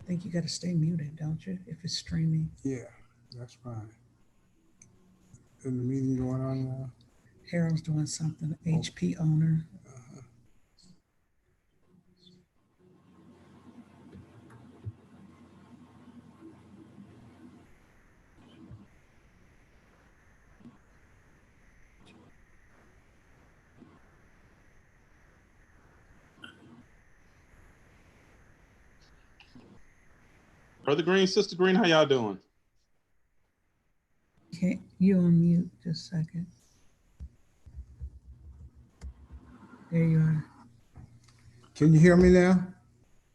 think you got to stay muted, don't you, if it's streaming? Yeah, that's fine. Is the meeting going on now? Harold's doing something, HP owner. Brother Green, Sister Green, how y'all doing? Okay, you on mute, just a second. There you are. Can you hear me now?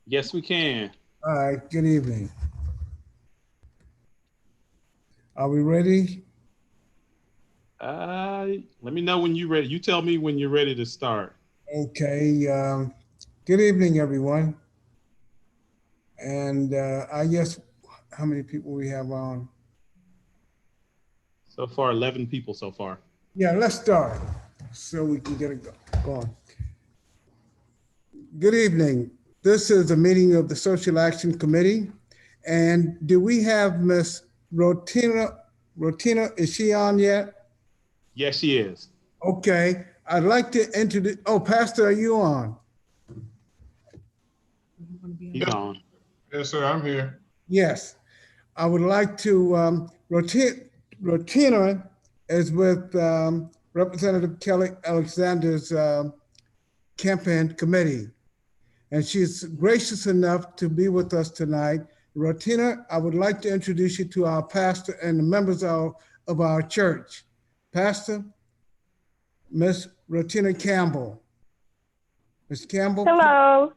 Yes, we can. All right, good evening. Are we ready? Let me know when you're ready. You tell me when you're ready to start. Okay, good evening, everyone. And I guess, how many people we have on? So far, 11 people so far. Yeah, let's start so we can get it going. Good evening. This is a meeting of the Social Action Committee. And do we have Miss Rotina? Rotina, is she on yet? Yes, she is. Okay, I'd like to introduce, oh, Pastor, are you on? He's on. Yes, sir, I'm here. Yes, I would like to, Rotina is with Representative Kelly Alexander's campaign committee. And she's gracious enough to be with us tonight. Rotina, I would like to introduce you to our pastor and the members of our church. Pastor, Miss Rotina Campbell. Ms. Campbell. Hello.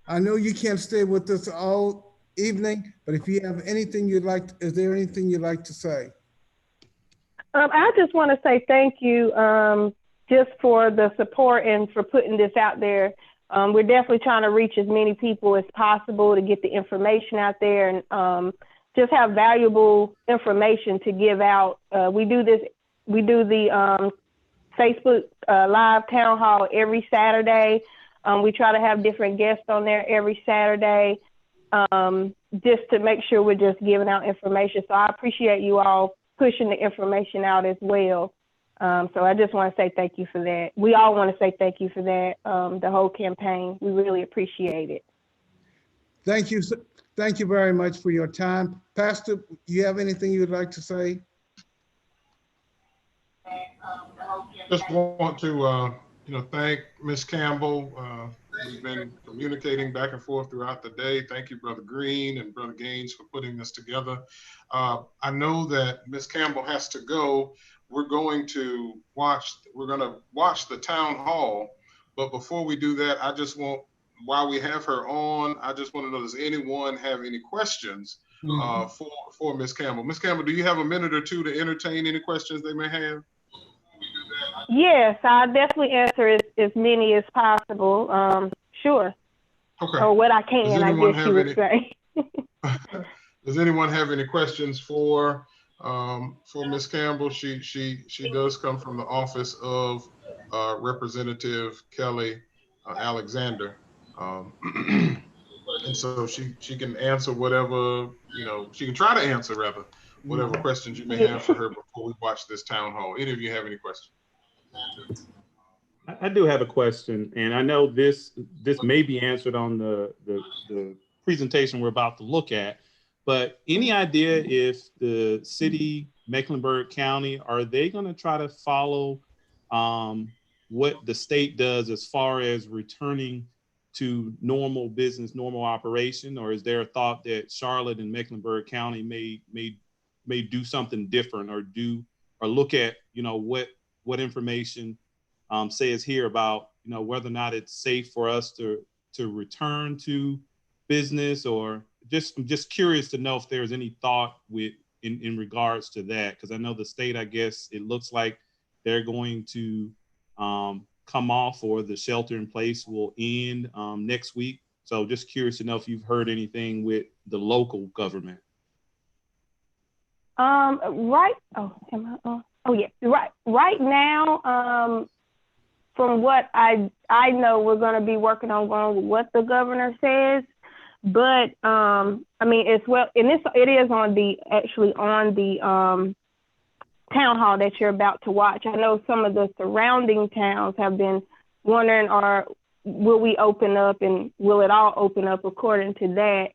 I know you can't stay with us all evening, but if you have anything you'd like, is there anything you'd like to say? I just want to say thank you just for the support and for putting this out there. We're definitely trying to reach as many people as possible to get the information out there and just have valuable information to give out. We do the Facebook Live Town Hall every Saturday. We try to have different guests on there every Saturday just to make sure we're just giving out information. So I appreciate you all pushing the information out as well. So I just want to say thank you for that. We all want to say thank you for that, the whole campaign. We really appreciate it. Thank you. Thank you very much for your time. Pastor, you have anything you would like to say? Just want to, thank Ms. Campbell. We've been communicating back and forth throughout the day. Thank you, Brother Green and Brother Gaines, for putting this together. I know that Ms. Campbell has to go. We're going to watch the town hall. But before we do that, while we have her on, I just want to know, does anyone have any questions for Ms. Campbell? Ms. Campbell, do you have a minute or two to entertain any questions they may have? Yes, I'll definitely answer as many as possible. Sure. Okay. Or what I can, I guess you would say. Does anyone have any questions for Ms. Campbell? She does come from the office of Representative Kelly Alexander. And so she can answer whatever, she can try to answer rather, whatever questions you may have for her before we watch this town hall. Any of you have any questions? I do have a question, and I know this may be answered on the presentation we're about to look at, but any idea if the city, Mecklenburg County, are they going to try to follow what the state does as far as returning to normal business, normal operation, or is there a thought that Charlotte and Mecklenburg County may do something different or look at what information says here about whether or not it's safe for us to return to business, or I'm just curious to know if there's any thought in regards to that, because I know the state, I guess it looks like they're going to come off, or the shelter in place will end next week. So just curious to know if you've heard anything with the local government. Right. Oh, am I on? Oh, yeah. Right now, from what I know, we're going to be working on going with what the governor says. But I mean, as well, and it is on the town hall that you're about to watch. I know some of the surrounding towns have been wondering, will we open up, and will it all open up according to that?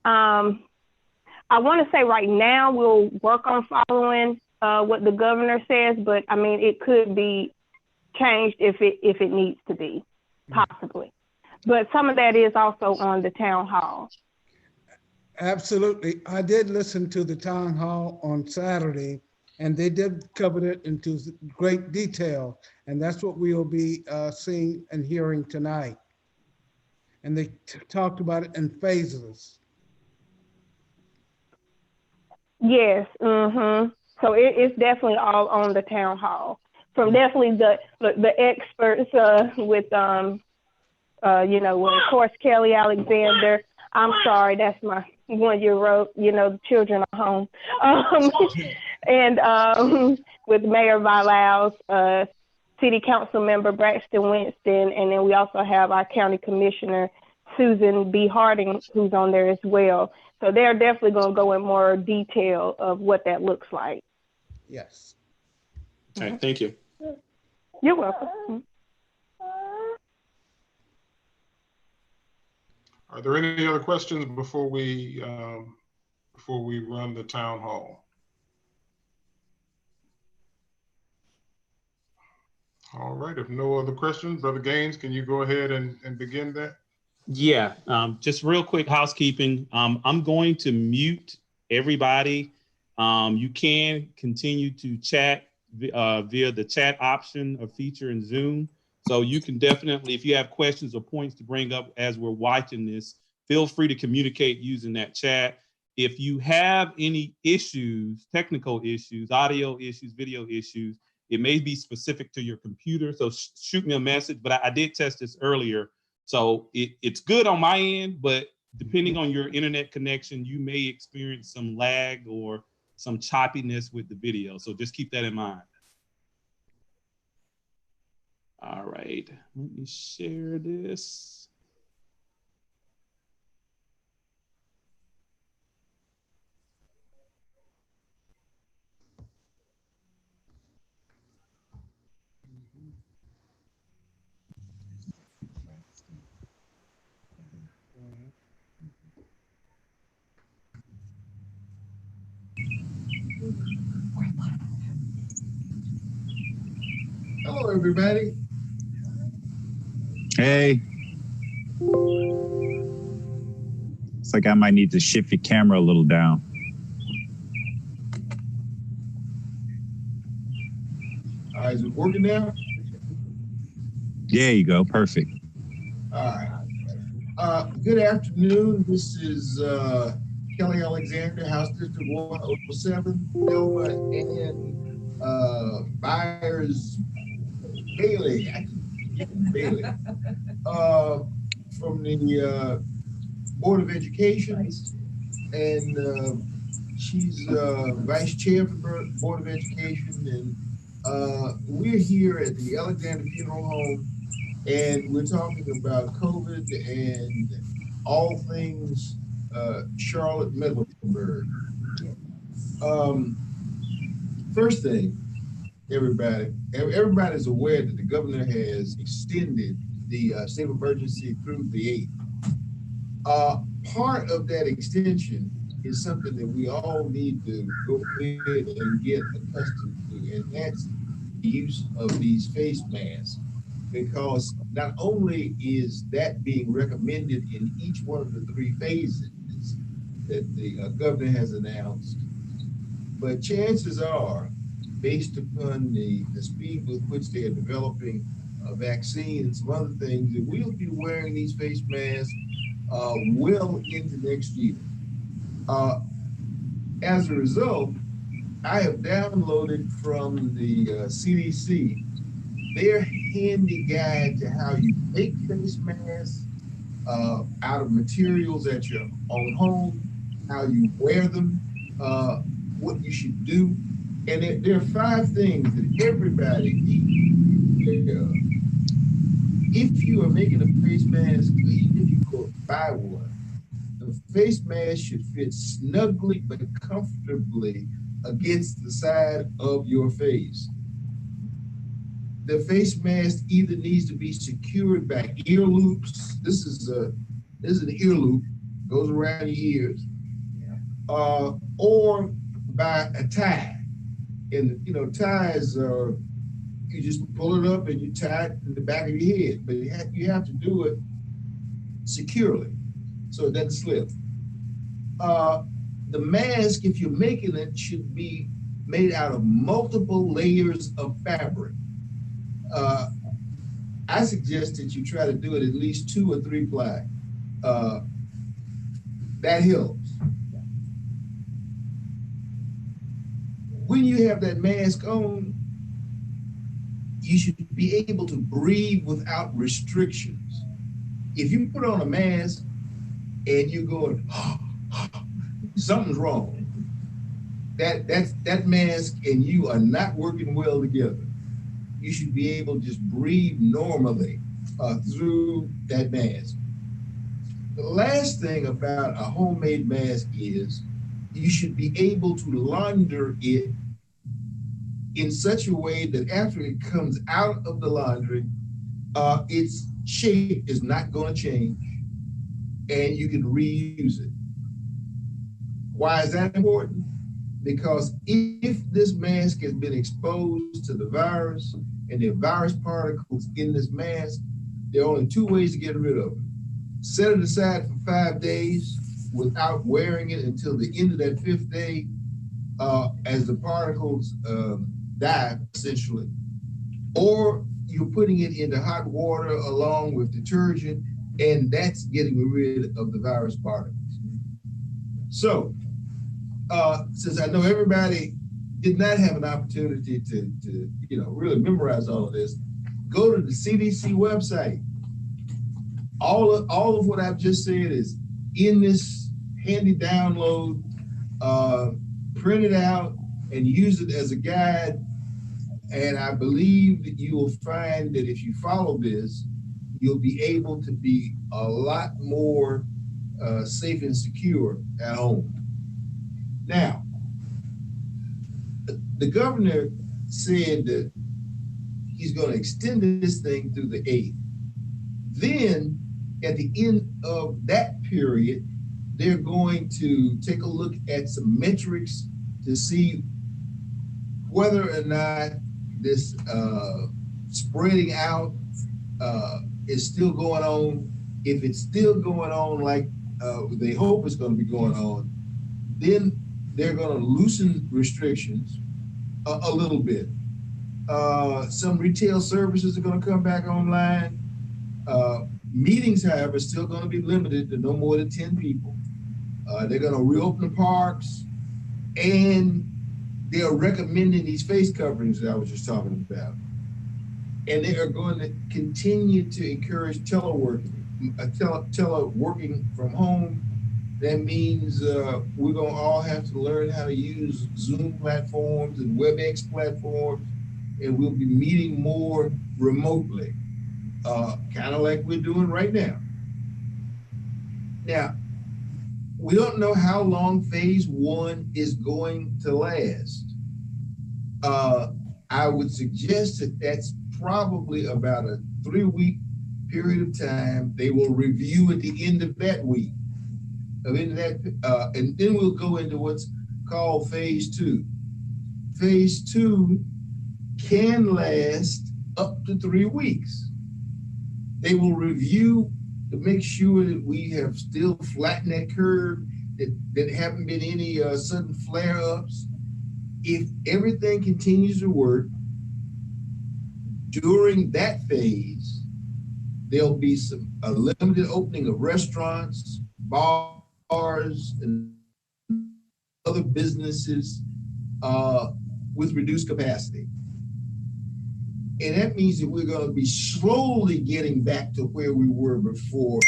I want to say right now we'll work on following what the governor says, but I mean, it could be changed if it needs to be, possibly. But some of that is also on the town hall. Absolutely. I did listen to the town hall on Saturday, and they did cover it into great detail. And that's what we will be seeing and hearing tonight. And they talked about it in phases. Yes. Mm-hmm. So it's definitely all on the town hall from definitely the experts with of course, Kelly Alexander. I'm sorry, that's my 1-year-old, the children are home. And with Mayor Lyles, City Council Member Braxton Winston, and then we also have our County Commissioner, Susan B. Harding, who's on there as well. So they're definitely going to go in more detail of what that looks like. Yes. Okay, thank you. You're welcome. Are there any other questions before we run the town hall? All right, if no other questions, Brother Gaines, can you go ahead and begin that? Yeah, just real quick housekeeping. I'm going to mute everybody. You can continue to chat via the chat option or feature in Zoom. So you can definitely, if you have questions or points to bring up as we're watching this, feel free to communicate using that chat. If you have any issues, technical issues, audio issues, video issues, it may be specific to your computer. So shoot me a message, but I did test this earlier. So it's good on my end, but depending on your internet connection, you may experience some lag or some choppiness with the video. So just keep that in mind. All right, let me share this. Hello, everybody. Hey. It's like I might need to shift your camera a little down. All right, is it working now? There you go. Perfect. All right. Good afternoon. This is Kelly Alexander, House District 107, Thelma and Byers Bailey. I keep getting Bailey. From the Board of Education, and she's Vice Chair for the Board of Education, and we're here at the Alexander Funeral Home, and we're talking about COVID and all things Charlotte Mecklenburg. First thing, everybody's aware that the governor has extended the state of emergency through the 8th. Part of that extension is something that we all need to go ahead and get accustomed to, and that's the use of these face masks. Because not only is that being recommended in each one of the 3 phases that the governor has announced, but chances are, based upon the speed with which they are developing a vaccine and some other things, that we'll be wearing these face masks well into next year. As a result, I have downloaded from the CDC their handy guide to how you make face masks out of materials at your own home, how you wear them, what you should do. And there are 5 things that everybody needs. If you are making a face mask, even if you go buy one, the face mask should fit snugly but comfortably against the side of your face. The face mask either needs to be secured by ear loops. This is an ear loop, goes around your ears, or by a tie. And ties are, you just pull it up and you tie it in the back of your head, but you have to do it securely so it doesn't slip. The mask, if you're making it, should be made out of multiple layers of fabric. I suggest that you try to do it at least 2 or 3 ply. That helps. When you have that mask on, you should be able to breathe without restrictions. If you put on a mask and you're going, something's wrong. That mask and you are not working well together. You should be able to just breathe normally through that mask. The last thing about a homemade mask is you should be able to launder it in such a way that after it comes out of the laundry, its shape is not going to change and you can reuse it. Why is that important? Because if this mask has been exposed to the virus and there are virus particles in this mask, there are only 2 ways to get rid of it. Set it aside for 5 days without wearing it until the end of that 5th day as the particles die, essentially. Or you're putting it into hot water along with detergent, and that's getting rid of the virus particles. So, since I know everybody did not have an opportunity to really memorize all of this, go to the CDC website. All of what I've just said is in this handy download. Print it out and use it as a guide. And I believe that you will find that if you follow this, you'll be able to be a lot more safe and secure at home. Now, the governor said that he's going to extend this thing through the 8th. Then, at the end of that period, they're going to take a look at some metrics to see whether or not this spreading out is still going on. If it's still going on like they hope it's going to be going on, then they're going to loosen restrictions a little bit. Some retail services are going to come back online. Meetings, however, are still going to be limited to no more than 10 people. They're going to reopen the parks, and they are recommending these face coverings that I was just talking about. And they are going to continue to encourage teleworking from home. That means we're going to all have to learn how to use Zoom platforms and WebEx platforms, and we'll be meeting more remotely, kind of like we're doing right now. Now, we don't know how long phase 1 is going to last. I would suggest that that's probably about a 3-week period of time. They will review at the end of that week. And then we'll go into what's called phase 2. Phase 2 can last up to 3 weeks. They will review to make sure that we have still flattened that curve, that haven't been any sudden flare-ups. If everything continues to work during that phase, there'll be a limited opening of restaurants, bars, and other businesses with reduced capacity. And that means that we're going to be slowly getting back to where we were before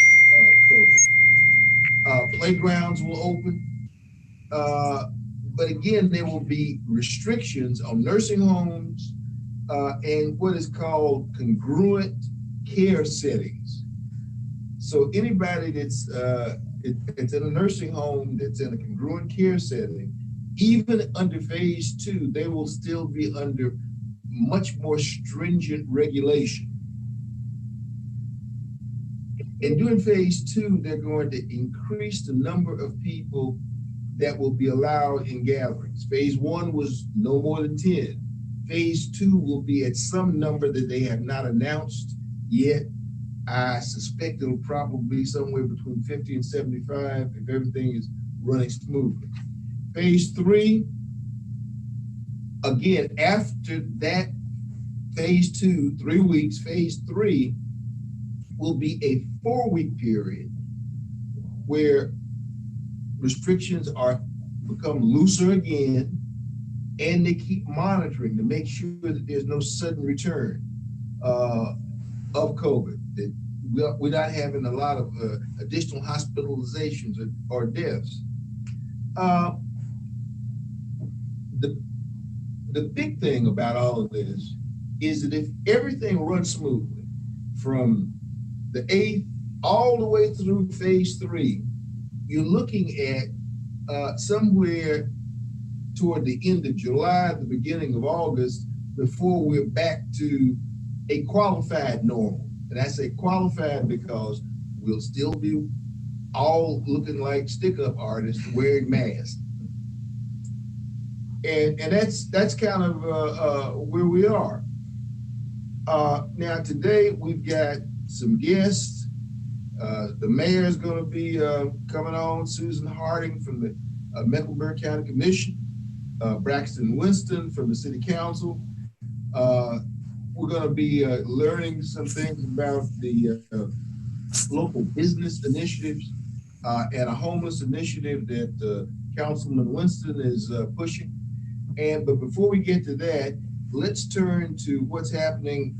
COVID. Playgrounds will open, but again, there will be restrictions on nursing homes and what is called congruent care settings. So anybody that's it's in a nursing home that's in a congruent care setting, even under phase 2, they will still be under much more stringent regulation. And during phase 2, they're going to increase the number of people that will be allowed in gatherings. Phase 1 was no more than 10. Phase 2 will be at some number that they have not announced yet. I suspect it'll probably be somewhere between 50 and 75 if everything is running smoothly. Phase 3, again, after that phase 2, 3 weeks, phase 3 will be a 4-week period where restrictions are become looser again, and they keep monitoring to make sure that there's no sudden return of COVID, that we're not having a lot of additional hospitalizations or deaths. The big thing about all of this is that if everything runs smoothly from the 8th all the way through phase 3, you're looking at somewhere toward the end of July, the beginning of August, before we're back to a qualified normal. And I say qualified because we'll still be all looking like stick-up artists wearing masks. And that's kind of where we are. Now today we've got some guests. The mayor is going to be coming on, Susan Harding from the Mecklenburg County Commission, Braxton Winston from the City Council. We're going to be learning some things about the local business initiatives and a homeless initiative that Councilman Winston is pushing. But before we get to that, let's turn to what's happening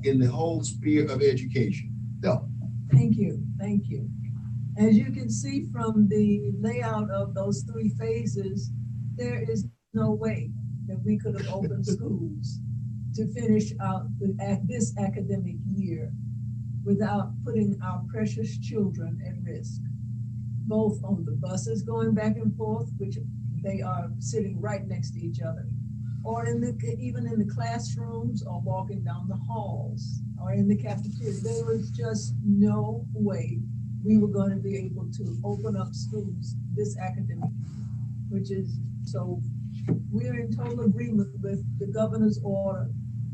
in the whole sphere of education. Bill. Thank you. Thank you. As you can see from the layout of those 3 phases, there is no way that we could have opened schools to finish out this academic year without putting our precious children at risk, both on the buses going back and forth, which they are sitting right next to each other, or even in the classrooms, or walking down the halls, or in the cafeteria. There was just no way we were going to be able to open up schools this academic year, which is so. We're in total agreement with the governor's order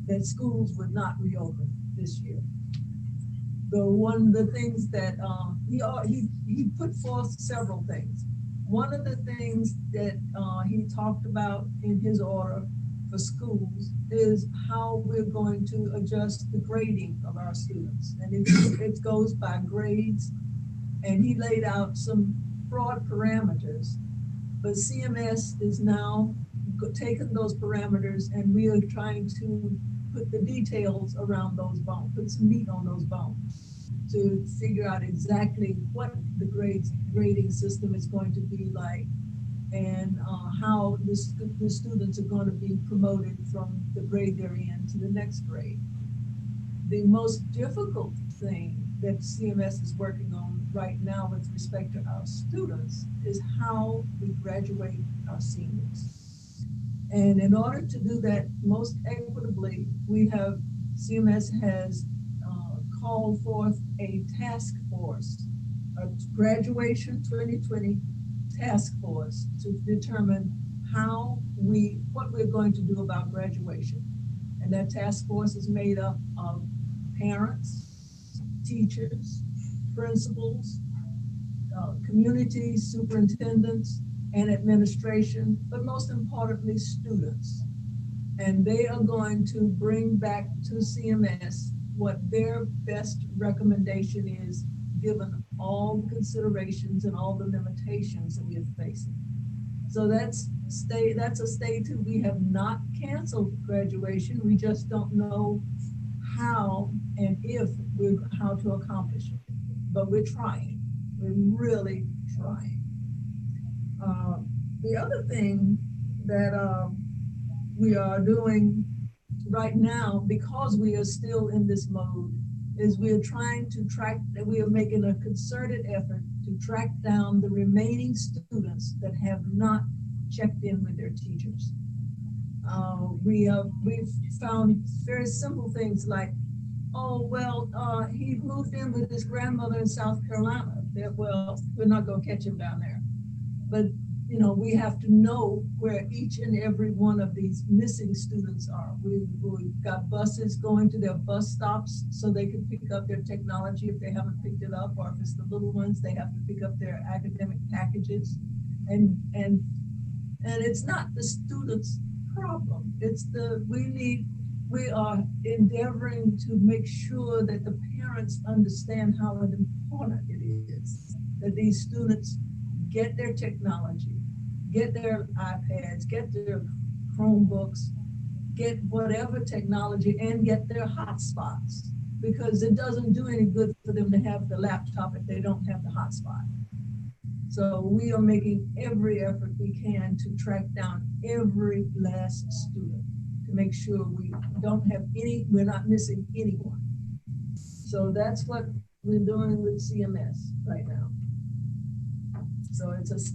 that schools would not reopen this year. One of the things that he put forth several things. One of the things that he talked about in his order for schools is how we're going to adjust the grading of our students. And it goes by grades, and he laid out some broad parameters, but CMS is now taking those parameters, and we are trying to put the details around those bones, put some meat on those bones to figure out exactly what the grading system is going to be like, and how the students are going to be promoted from the grade they're in to the next grade. The most difficult thing that CMS is working on right now with respect to our students is how we graduate our seniors. And in order to do that most equitably, CMS has called forth a task force, a graduation 2020 task force, to determine what we're going to do about graduation. And that task force is made up of parents, teachers, principals, community superintendents, and administration, but most importantly, students. And they are going to bring back to CMS what their best recommendation is, given all the considerations and all the limitations that we are facing. So that's a stage 2. We have not canceled graduation. We just don't know how and how to accomplish it. But we're trying. We're really trying. The other thing that we are doing right now, because we are still in this mode, is we are trying to track, that we are making a concerted effort to track down the remaining students that have not checked in with their teachers. We've found very simple things like, oh, well, he moved in with his grandmother in South Carolina. Well, we're not going to catch him down there. But, you know, we have to know where each and every one of these missing students are. We've got buses going to their bus stops so they can pick up their technology if they haven't picked it up, or if it's the little ones, they have to pick up their academic packages. And it's not the students' problem. It's we are endeavoring to make sure that the parents understand how important it is that these students get their technology, get their iPads, get their Chromebooks, get whatever technology, and get their hotspots, because it doesn't do any good for them to have the laptop if they don't have the hotspot. So we are making every effort we can to track down every last student to make sure we don't have we're not missing anyone. So that's what we're doing with CMS right now. So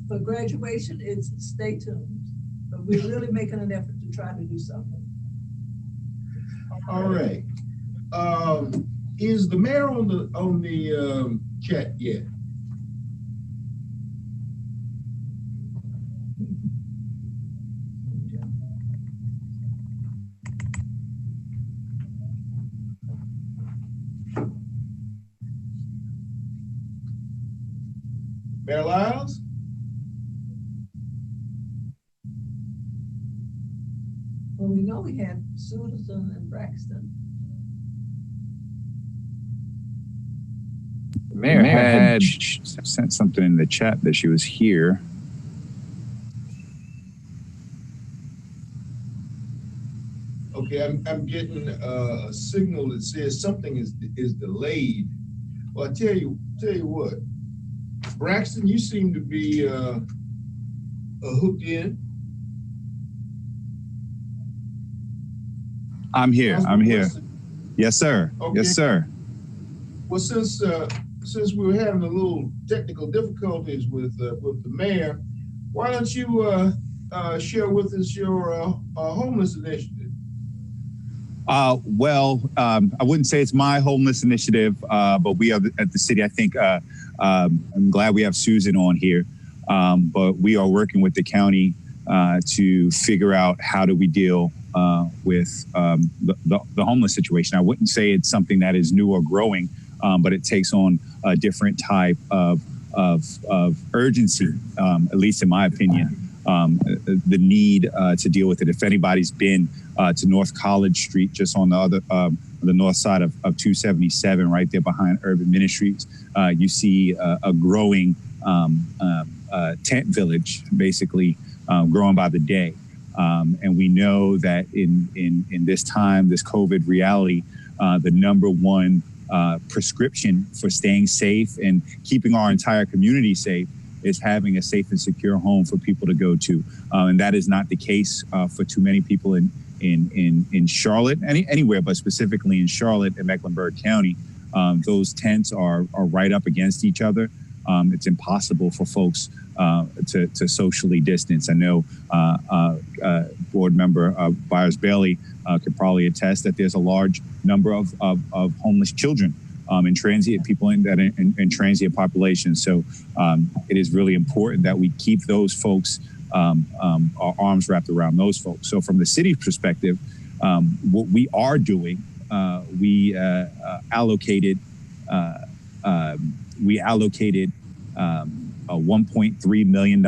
for graduation, it's stay tuned, but we're really making an effort to try to do something. All right. Is the mayor on the chat yet? Mayor Lyles? Well, we know we had Susan and Braxton. The mayor had sent something in the chat that she was here. Okay, I'm getting a signal that says something is delayed. Well, I tell you what, Braxton, you seem to be hooked in. I'm here. I'm here. Yes, sir. Okay. Yes, sir. Well, since we were having a little technical difficulties with the mayor, why don't you share with us your homeless initiative? Well, I wouldn't say it's my homeless initiative, but we are at the city. I think I'm glad we have Susan on here, but we are working with the county to figure out how do we deal with the homeless situation. I wouldn't say it's something that is new or growing, but it takes on a different type of urgency, at least in my opinion. The need to deal with it. If anybody's been to North College Street, just on the north side of 277, right there behind Urban Ministries, you see a growing tent village, basically growing by the day. And we know that in this time, this COVID reality, the number one prescription for staying safe and keeping our entire community safe is having a safe and secure home for people to go to. And that is not the case for too many people in Charlotte, anywhere, but specifically in Charlotte and Mecklenburg County. Those tents are right up against each other. It's impossible for folks to socially distance. I know board member Byers-Bailey could probably attest that there's a large number of homeless children and transient people in transient populations. So it is really important that we keep those folks, our arms wrapped around those folks. So from the city's perspective, what we are doing, we allocated $1.3 million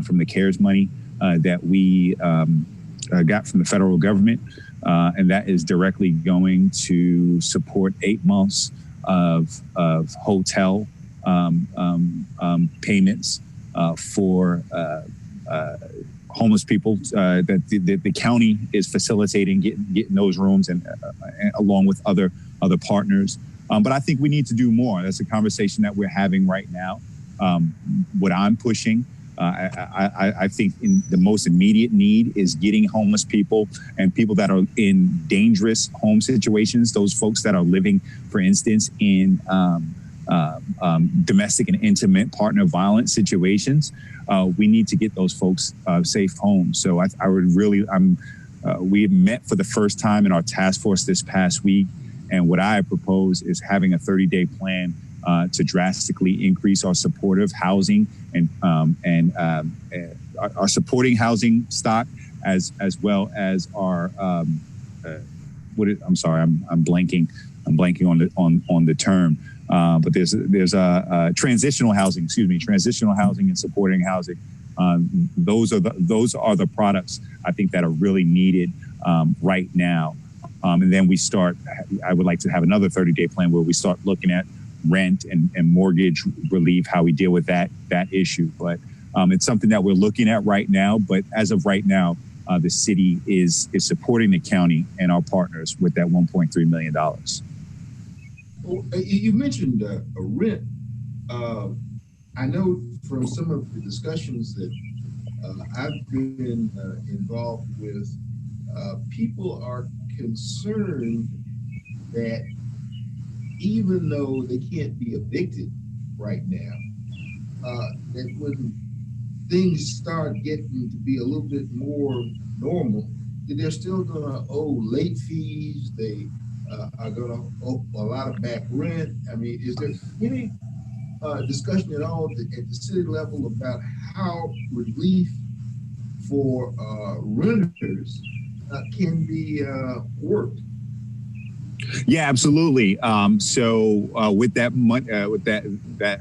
from the CARES money that we got from the federal government. And that is directly going to support 8 months of hotel payments for homeless people that the county is facilitating getting those rooms and along with other partners. But I think we need to do more. That's a conversation that we're having right now. What I'm pushing I think the most immediate need is getting homeless people and people that are in dangerous home situations, those folks that are living, for instance, in domestic and intimate partner violence situations. We need to get those folks safe homes. So I would really, we met for the first time in our task force this past week. And what I propose is having a 30-day plan to drastically increase our supportive housing and our supporting housing stock, as well as our I'm sorry, I'm blanking on the term. But there's a transitional housing, transitional housing and supporting housing. Those are the products I think that are really needed right now. And then I would like to have another 30-day plan where we start looking at rent and mortgage relief, how we deal with that issue. But it's something that we're looking at right now. But as of right now, the city is supporting the county and our partners with that $1.3 million. Well, you mentioned rent. I know from some of the discussions that I've been involved with, people are concerned that even though they can't be evicted right now, that when things start getting to be a little bit more normal, that they're still going to owe late fees. They are going to owe a lot of back rent. I mean, is there any discussion at all at the city level about how relief for renters can be worked? Yeah, absolutely. So with that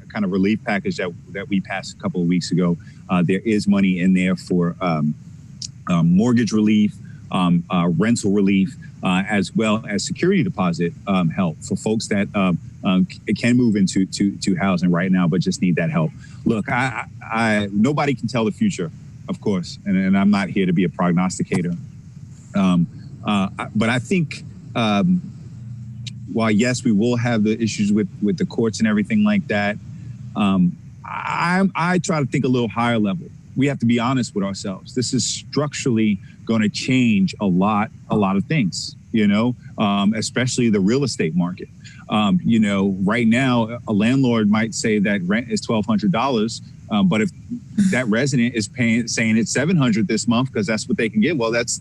kind of relief package that we passed a couple of weeks ago, there is money in there for mortgage relief, rental relief, as well as security deposit help for folks that can move into housing right now, but just need that help. Look, nobody can tell the future, of course, and I'm not here to be a prognosticator. But I think while yes, we will have the issues with the courts and everything like that, I try to think a little higher level. We have to be honest with ourselves. This is structurally going to change a lot of things, especially the real estate market. Right now, a landlord might say that rent is $1,200, but if that resident is saying it's $700 this month because that's what they can get, well, that's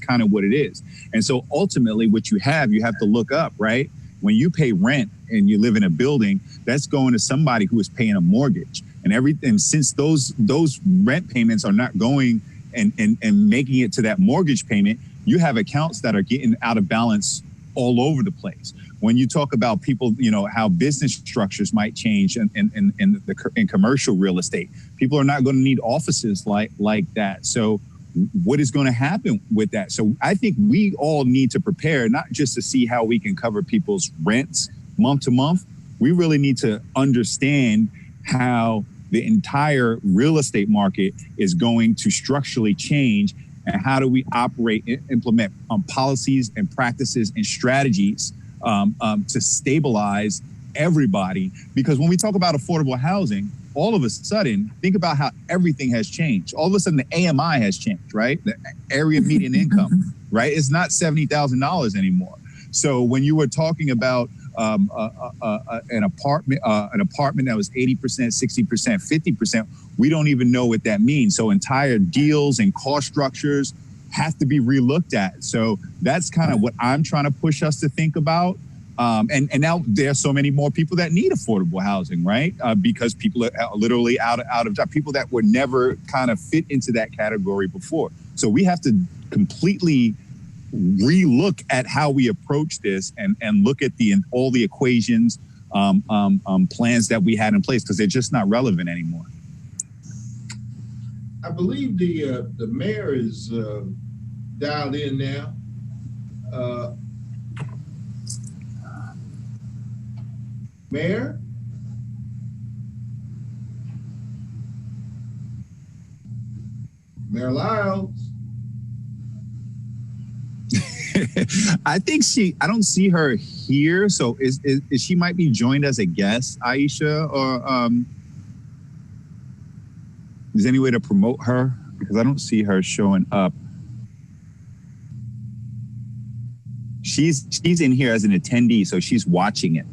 kind of what it is. And so ultimately, what you have to look up, right? When you pay rent and you live in a building, that's going to somebody who is paying a mortgage. And since those rent payments are not going and making it to that mortgage payment, you have accounts that are getting out of balance all over the place. When you talk about people, how business structures might change in commercial real estate, people are not going to need offices like that. So what is going to happen with that? So I think we all need to prepare, not just to see how we can cover people's rents month to month. We really need to understand how the entire real estate market is going to structurally change, and how do we operate and implement policies and practices and strategies to stabilize everybody. Because when we talk about affordable housing, all of a sudden, think about how everything has changed. All of a sudden, the AMI has changed, right? The area median income, right? It's not $70,000 anymore. So when you were talking about an apartment that was 80%, 60%, 50%, we don't even know what that means. So entire deals and cost structures have to be relooked at. So that's kind of what I'm trying to push us to think about. And now there are so many more people that need affordable housing, right? Because people are literally out of job, people that were never kind of fit into that category before. So we have to completely relook at how we approach this and look at all the equations, plans that we had in place, because they're just not relevant anymore. I believe the mayor is dialed in now. Mayor? Mayor Lyles? I think I don't see her here. So is she might be joined as a guest, Aisha, or Is there any way to promote her? Because I don't see her showing up. She's in here as an attendee, so she's watching it.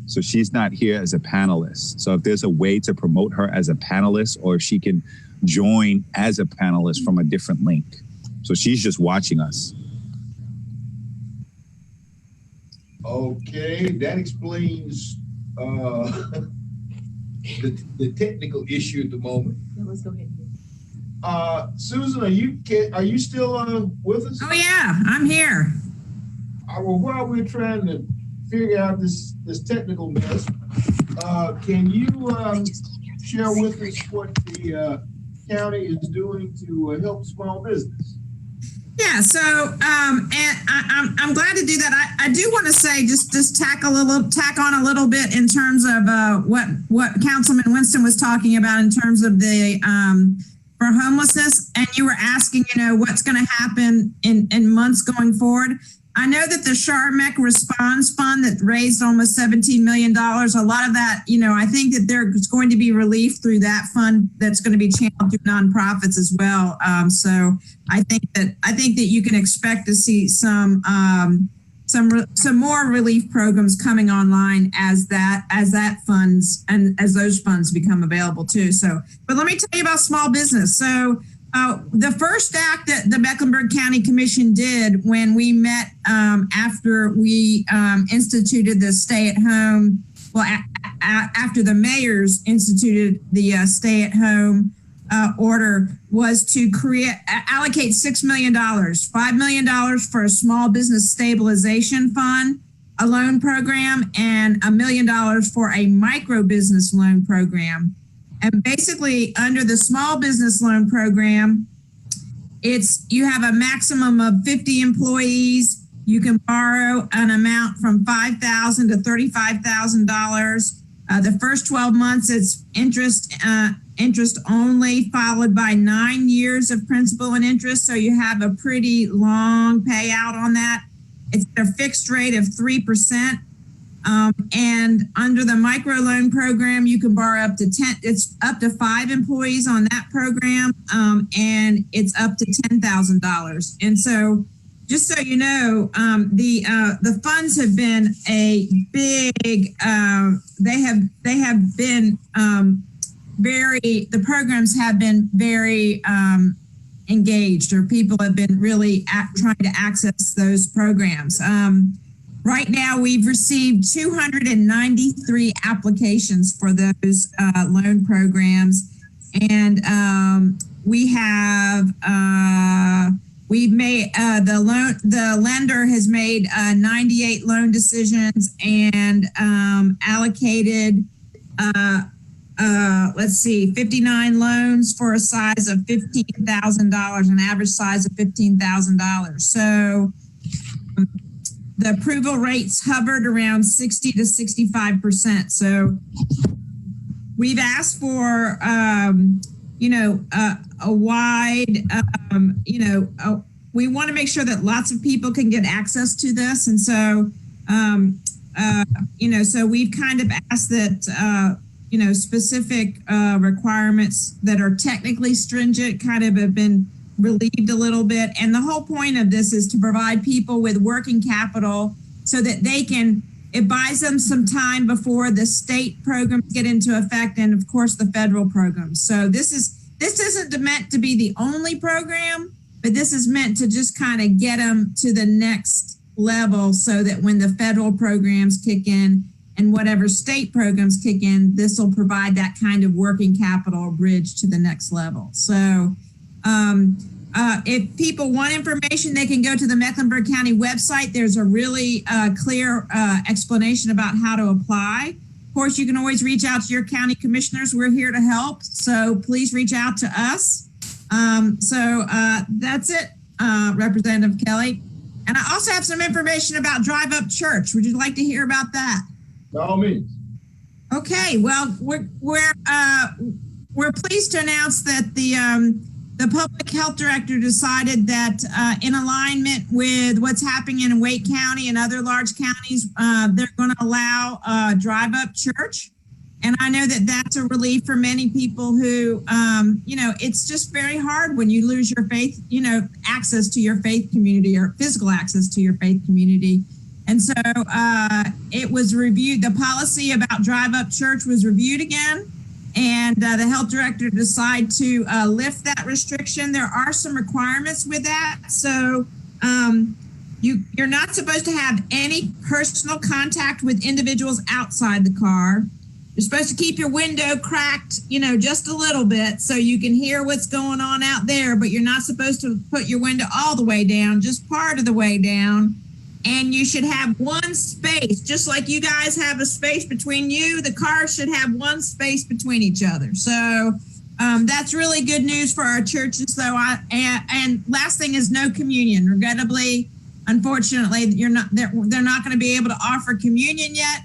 So she's not here as a panelist. So if there's a way to promote her as a panelist, or if she can join as a panelist from a different link. So she's just watching us. Okay, that explains the technical issue at the moment. Let's go ahead. Susan, are you still with us? Oh yeah, I'm here. Well, while we're trying to figure out this technical mess, can you share with us what the county is doing to help small business? Yeah, so and I'm glad to do that. I do want to say just tack on a little bit in terms of what Councilman Winston was talking about in terms of the for homelessness, and you were asking, what's going to happen in months going forward. I know that the Charmec Response Fund that raised almost $17 million, a lot of that, I think that there's going to be relief through that fund that's going to be channeled through nonprofits as well. So I think that you can expect to see some more relief programs coming online as that funds and as those funds become available too. So, but let me tell you about small business. So the first act that the Mecklenburg County Commission did when we met after we instituted the stay-at-home, after the mayors instituted the stay-at-home order, was to allocate $6 million, $5 million for a small business stabilization fund, a loan program, and $1 million for a micro business loan program. And basically, under the small business loan program, you have a maximum of 50 employees. You can borrow an amount from $5,000 to $35,000. The first 12 months, it's interest only, followed by 9 years of principal and interest. So you have a pretty long payout on that. It's a fixed rate of 3%. And under the microloan program, you can borrow up to 10, it's up to 5 employees on that program. And it's up to $10,000. And so just so you know, the funds have been a big, they have been the programs have been very engaged, or people have been really trying to access those programs. Right now, we've received 293 applications for those loan programs, and we've made the lender has made 98 loan decisions and allocated 59 loans for a size of $15,000, an average size of $15,000. So the approval rates hovered around 60 to 65%. So we've asked for, a wide, we want to make sure that lots of people can get access to this. And so, so we've kind of asked that, specific requirements that are technically stringent kind of have been relieved a little bit. And the whole point of this is to provide people with working capital so that it buys them some time before the state programs get into effect, and of course the federal programs. So this isn't meant to be the only program, but this is meant to just kind of get them to the next level so that when the federal programs kick in and whatever state programs kick in, this will provide that kind of working capital bridge to the next level. So if people want information, they can go to the Mecklenburg County website. There's a really clear explanation about how to apply. Of course, you can always reach out to your county commissioners. We're here to help. So please reach out to us. That's it, Representative Kelly. And I also have some information about Drive Up Church. Would you like to hear about that? By all means. Okay, well, we're pleased to announce that the public health director decided that in alignment with what's happening in Wake County and other large counties, they're going to allow Drive Up Church. And I know that that's a relief for many people who, you know, it's just very hard when you lose your faith, you know, access to your faith community or physical access to your faith community. And so it was reviewed. The policy about drive-up church was reviewed again. And the health director decided to lift that restriction. There are some requirements with that. So you're not supposed to have any personal contact with individuals outside the car. You're supposed to keep your window cracked, you know, just a little bit so you can hear what's going on out there, but you're not supposed to put your window all the way down, just part of the way down. And you should have one space, just like you guys have a space between you, the cars should have one space between each other. So that's really good news for our churches, though. And last thing is no communion. Regrettably, unfortunately, they're not going to be able to offer communion yet.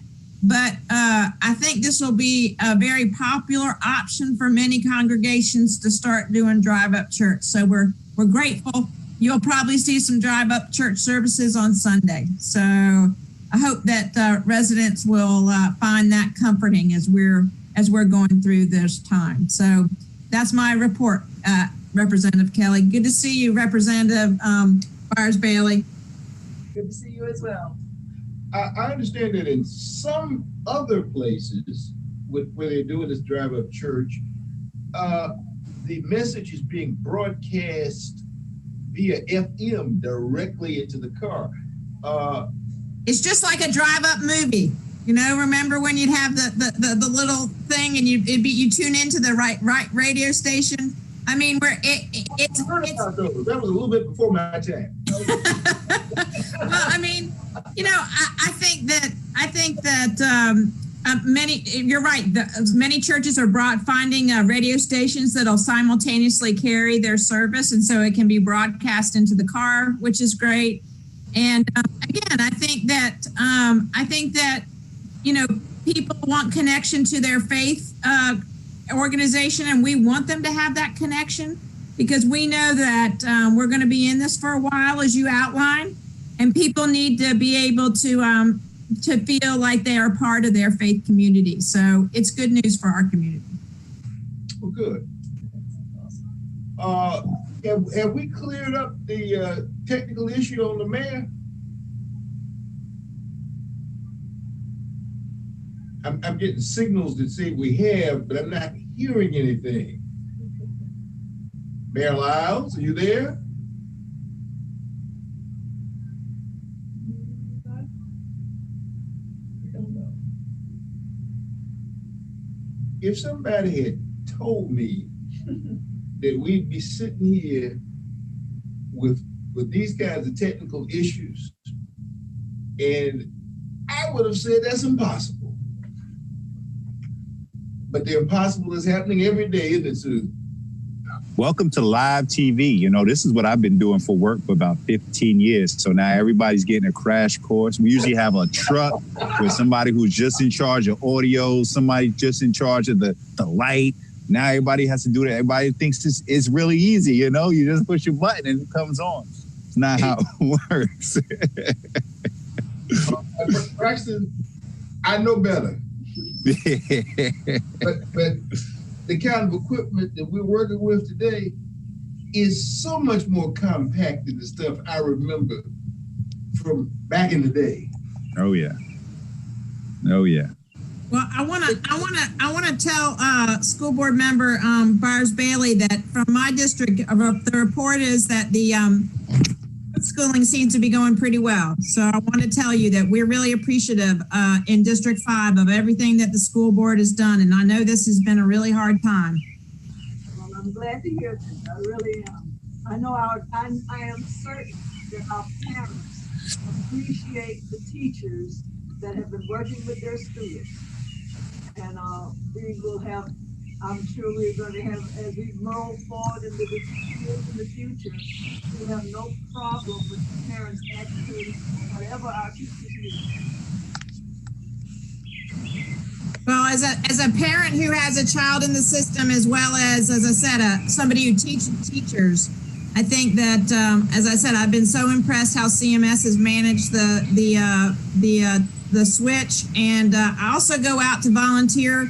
But I think this will be a very popular option for many congregations to start doing drive-up church. So we're grateful. You'll probably see some drive-up church services on Sunday. So I hope that residents will find that comforting as we're going through this time. So that's my report, Representative Kelly. Good to see you, Representative Byers-Bailey. Good to see you as well. I understand that in some other places where they're doing this drive-up church, the message is being broadcast via FM directly into the car. It's just like a drive-up movie. You know, remember when you'd have the little thing and you tune into the right radio station? I mean, it's that was a little bit before my time. Well, I mean, you know, I think that many, you're right. Many churches are finding radio stations that'll simultaneously carry their service, and so it can be broadcast into the car, which is great. And again, I think that you know, people want connection to their faith organization, and we want them to have that connection because we know that we're going to be in this for a while, as you outlined, and people need to be able to feel like they are part of their faith community. So it's good news for our community. Well, good. Have we cleared up the technical issue on the mayor? I'm getting signals that say we have, but I'm not hearing anything. Mayor Lyles, are you there? If somebody had told me that we'd be sitting here with these kinds of technical issues, and I would have said that's impossible. But the impossible is happening every day, isn't it, Sue? Welcome to live TV. You know, this is what I've been doing for work for about 15 years. So now everybody's getting a crash course. We usually have a truck with somebody who's just in charge of audio, somebody just in charge of the light. Now everybody has to do that. Everybody thinks it's really easy, you know? You just push your button and it comes on. It's not how it works. Braxton, I know better. but the kind of equipment that we're working with today is so much more compact than the stuff I remember from back in the day. Oh yeah. Oh yeah. Well, I want to tell school board member Byers-Bailey that from my district, the report is that the schooling seems to be going pretty well. So I want to tell you that we're really appreciative in District 5 of everything that the school board has done. And I know this has been a really hard time. Well, I'm glad to hear this. I really am. I know I am certain that our parents appreciate the teachers that have been working with their students. And we will have, I'm sure we're going to have, as we move forward into the years in the future, we'll have no problem with the parents actually, whatever our teachers need. Well, as a parent who has a child in the system, as well as I said, somebody who teaches teachers, I think that, as I said, I've been so impressed how CMS has managed the switch, and I also go out to volunteer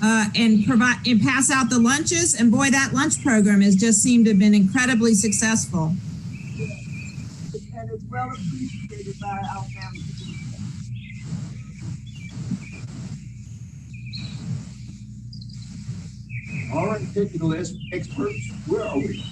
and provide and pass out the lunches. And boy, that lunch program has just seemed to have been incredibly successful. And it's well appreciated by our families. All right, technical experts, where are we?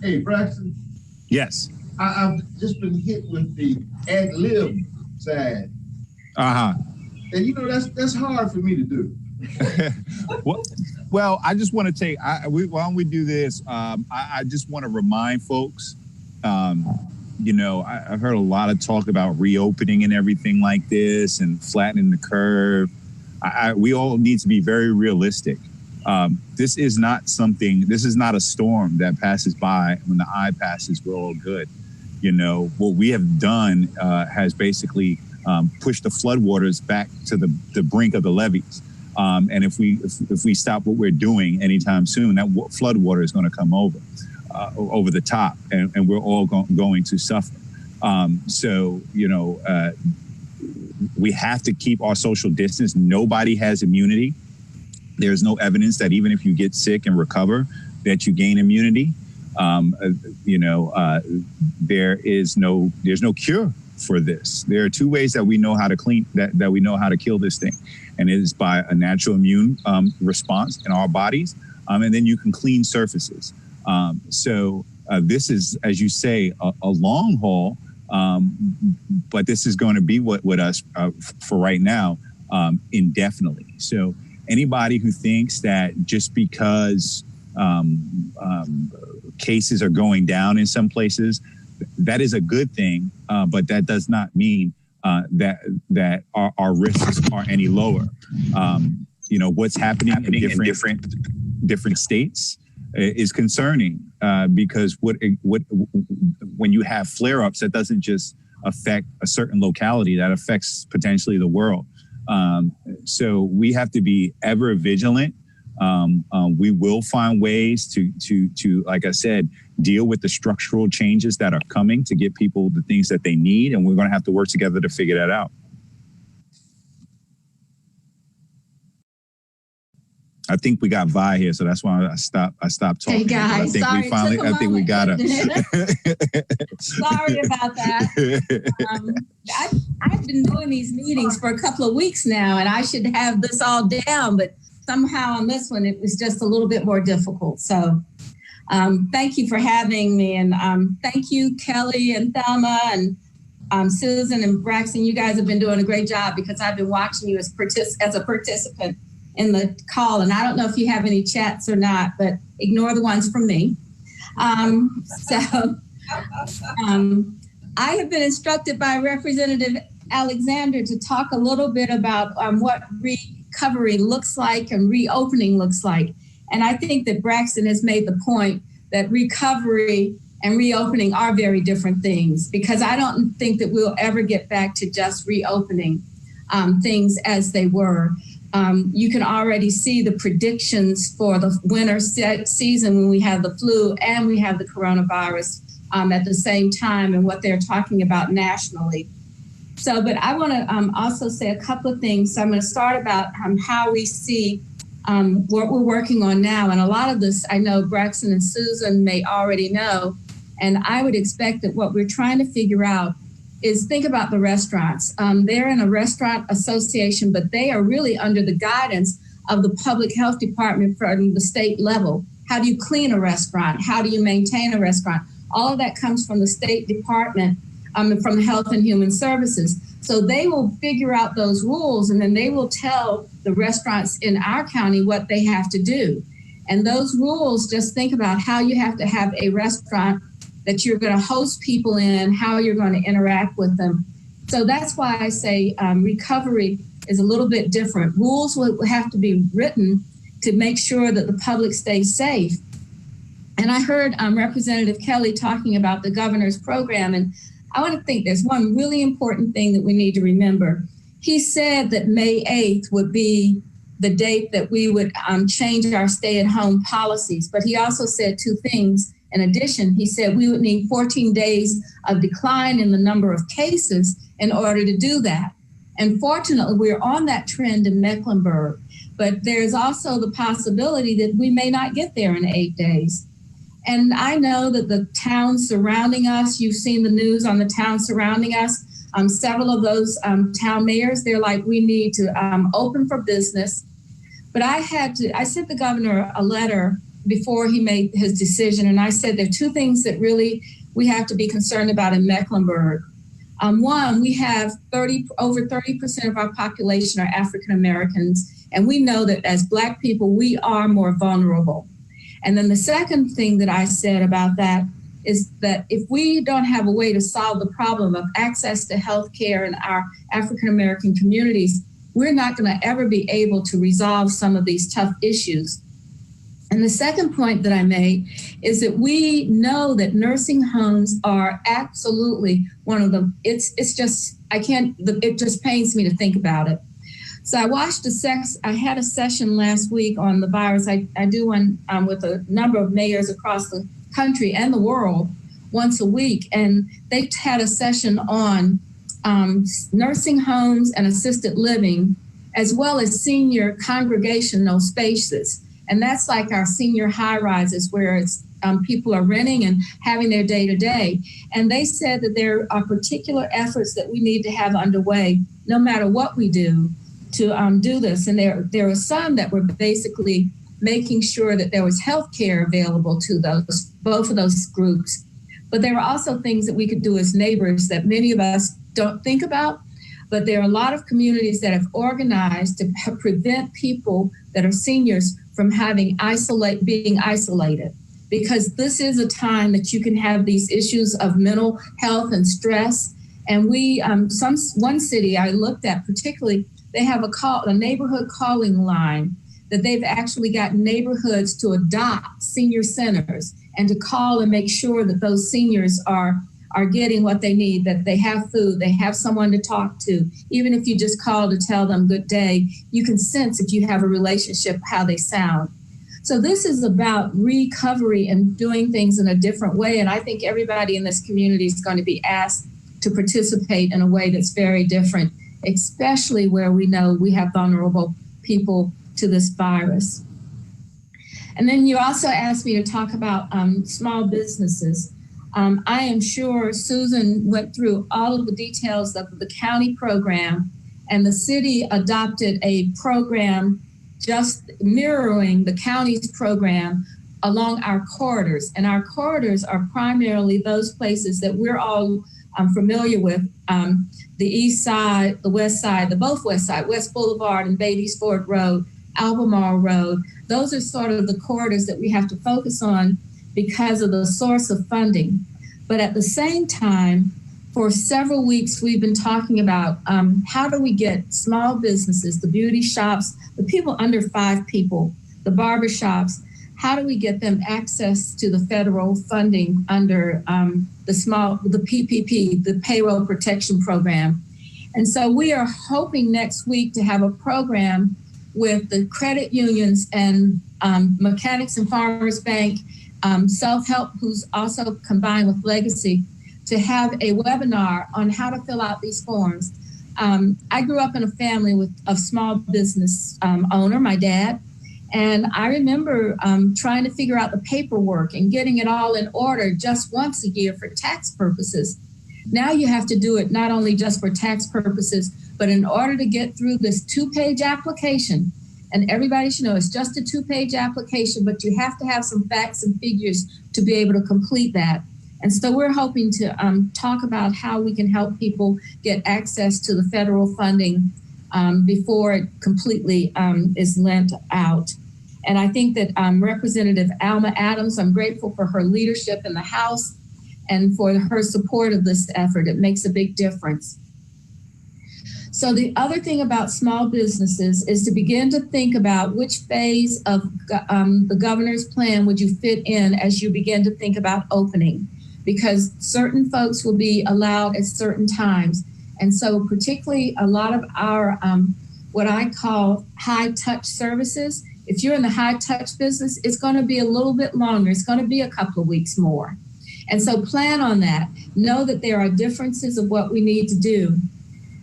Hey, Braxton. Yes. I've just been hit with the ad lib side. Uh-huh. And you know, that's hard for me to do. Well, I just want to take, why don't we do this? I just want to remind folks, you know, I've heard a lot of talk about reopening and everything like this and flattening the curve. We all need to be very realistic. This is not a storm that passes by. When the eye passes, we're all good. You know, what we have done has basically pushed the floodwaters back to the brink of the levees. And if we stop what we're doing anytime soon, that floodwater is going to come over the top, and we're all going to suffer. So, you know, we have to keep our social distance. Nobody has immunity. There's no evidence that even if you get sick and recover, that you gain immunity. You know, there's no cure for this. There are two ways that we know how to that we know how to kill this thing. And it is by a natural immune response in our bodies. And then you can clean surfaces. So this is, as you say, a long haul, but this is going to be with us for right now, indefinitely. So anybody who thinks that just because cases are going down in some places, that is a good thing, but that does not mean that our risks are any lower. You know, what's happening in different states is concerning because when you have flare-ups, that doesn't just affect a certain locality, that affects potentially the world. So we have to be ever vigilant. We will find ways to, like I said, deal with the structural changes that are coming to get people the things that they need. And we're going to have to work together to figure that out. I think we got Vi here, so that's why I stopped talking. Hey guys, I think we got her. Sorry about that. I've been doing these meetings for a couple of weeks now, and I should have this all down, but somehow on this one, it was just a little bit more difficult. So thank you for having me. And thank you, Kelly and Thelma and Susan and Braxton. You guys have been doing a great job because I've been watching you as a participant in the call. And I don't know if you have any chats or not, but ignore the ones from me. I have been instructed by Representative Alexander to talk a little bit about what recovery looks like and reopening looks like. And I think that Braxton has made the point that recovery and reopening are very different things, because I don't think that we'll ever get back to just reopening things as they were. You can already see the predictions for the winter season when we have the flu and we have the coronavirus at the same time, and what they're talking about nationally. So, but I want to also say a couple of things. So I'm going to start about how we see what we're working on now. And a lot of this, I know Braxton and Susan may already know. And I would expect that what we're trying to figure out is think about the restaurants. They're in a restaurant association, but they are really under the guidance of the public health department from the state level. How do you clean a restaurant? How do you maintain a restaurant? All of that comes from the State Department, from Health and Human Services. So they will figure out those rules, and then they will tell the restaurants in our county what they have to do. And those rules, just think about how you have to have a restaurant that you're going to host people in, how you're going to interact with them. So that's why I say recovery is a little bit different. Rules will have to be written to make sure that the public stays safe. And I heard Representative Kelly talking about the governor's program, and I want to think there's one really important thing that we need to remember. He said that May 8th would be the date that we would change our stay-at-home policies. But he also said two things. In addition, he said we would need 14 days of decline in the number of cases in order to do that. And fortunately, we're on that trend in Mecklenburg, but there's also the possibility that we may not get there in 8 days. And I know that the towns surrounding us, you've seen the news on the towns surrounding us, several of those town mayors, they're like, we need to open for business. But I sent the governor a letter before he made his decision, and I said there are two things that really we have to be concerned about in Mecklenburg. One, we have over 30% of our population are African Americans, and we know that as Black people, we are more vulnerable. And then the second thing that I said about that is that if we don't have a way to solve the problem of access to health care in our African American communities, we're not going to ever be able to resolve some of these tough issues. And the second point that I made is that we know that nursing homes are absolutely one of the, it just pains me to think about it. So I had a session last week on the virus. I do one with a number of mayors across the country and the world once a week. And they had a session on nursing homes and assisted living, as well as senior congregational spaces. And that's like our senior high rises where it's people are renting and having their day to day. And they said that there are particular efforts that we need to have underway, no matter what we do, to do this. And there were some that were basically making sure that there was health care available to both of those groups. But there were also things that we could do as neighbors that many of us don't think about. But there are a lot of communities that have organized to prevent people that are seniors from being isolated. Because this is a time that you can have these issues of mental health and stress. And one city I looked at particularly, they have a neighborhood calling line that they've actually got neighborhoods to adopt senior centers and to call and make sure that those seniors are getting what they need, that they have food, they have someone to talk to. Even if you just call to tell them good day, you can sense if you have a relationship, how they sound. So this is about recovery and doing things in a different way. And I think everybody in this community is going to be asked to participate in a way that's very different, especially where we know we have vulnerable people to this virus. And then you also asked me to talk about small businesses. I am sure Susan went through all of the details of the county program, and the city adopted a program just mirroring the county's program along our corridors. And our corridors are primarily those places that we're all familiar with, the east side, the west side, both west side, West Boulevard and Beatties Ford Road, Albemarle Road. Those are sort of the corridors that we have to focus on because of the source of funding. But at the same time, for several weeks, we've been talking about how do we get small businesses, the beauty shops, the people under 5 people, the barber shops, how do we get them access to the federal funding under the PPP, the Payroll Protection Program. And so we are hoping next week to have a program with the credit unions and Mechanics and Farmers Bank, Self-Help, who's also combined with Legacy, to have a webinar on how to fill out these forms. I grew up in a family of small business owner, my dad, and I remember trying to figure out the paperwork and getting it all in order just once a year for tax purposes. Now you have to do it not only just for tax purposes, but in order to get through this 2-page application. And everybody should know it's just a 2-page application, but you have to have some facts and figures to be able to complete that. And so we're hoping to talk about how we can help people get access to the federal funding before it completely is lent out. And I think that Representative Alma Adams, I'm grateful for her leadership in the House and for her support of this effort. It makes a big difference. So the other thing about small businesses is to begin to think about which phase of the governor's plan would you fit in as you begin to think about opening, because certain folks will be allowed at certain times. And so particularly a lot of our what I call high touch services. If you're in the high touch business, it's going to be a little bit longer. It's going to be a couple of weeks more. And so plan on that. Know that there are differences of what we need to do.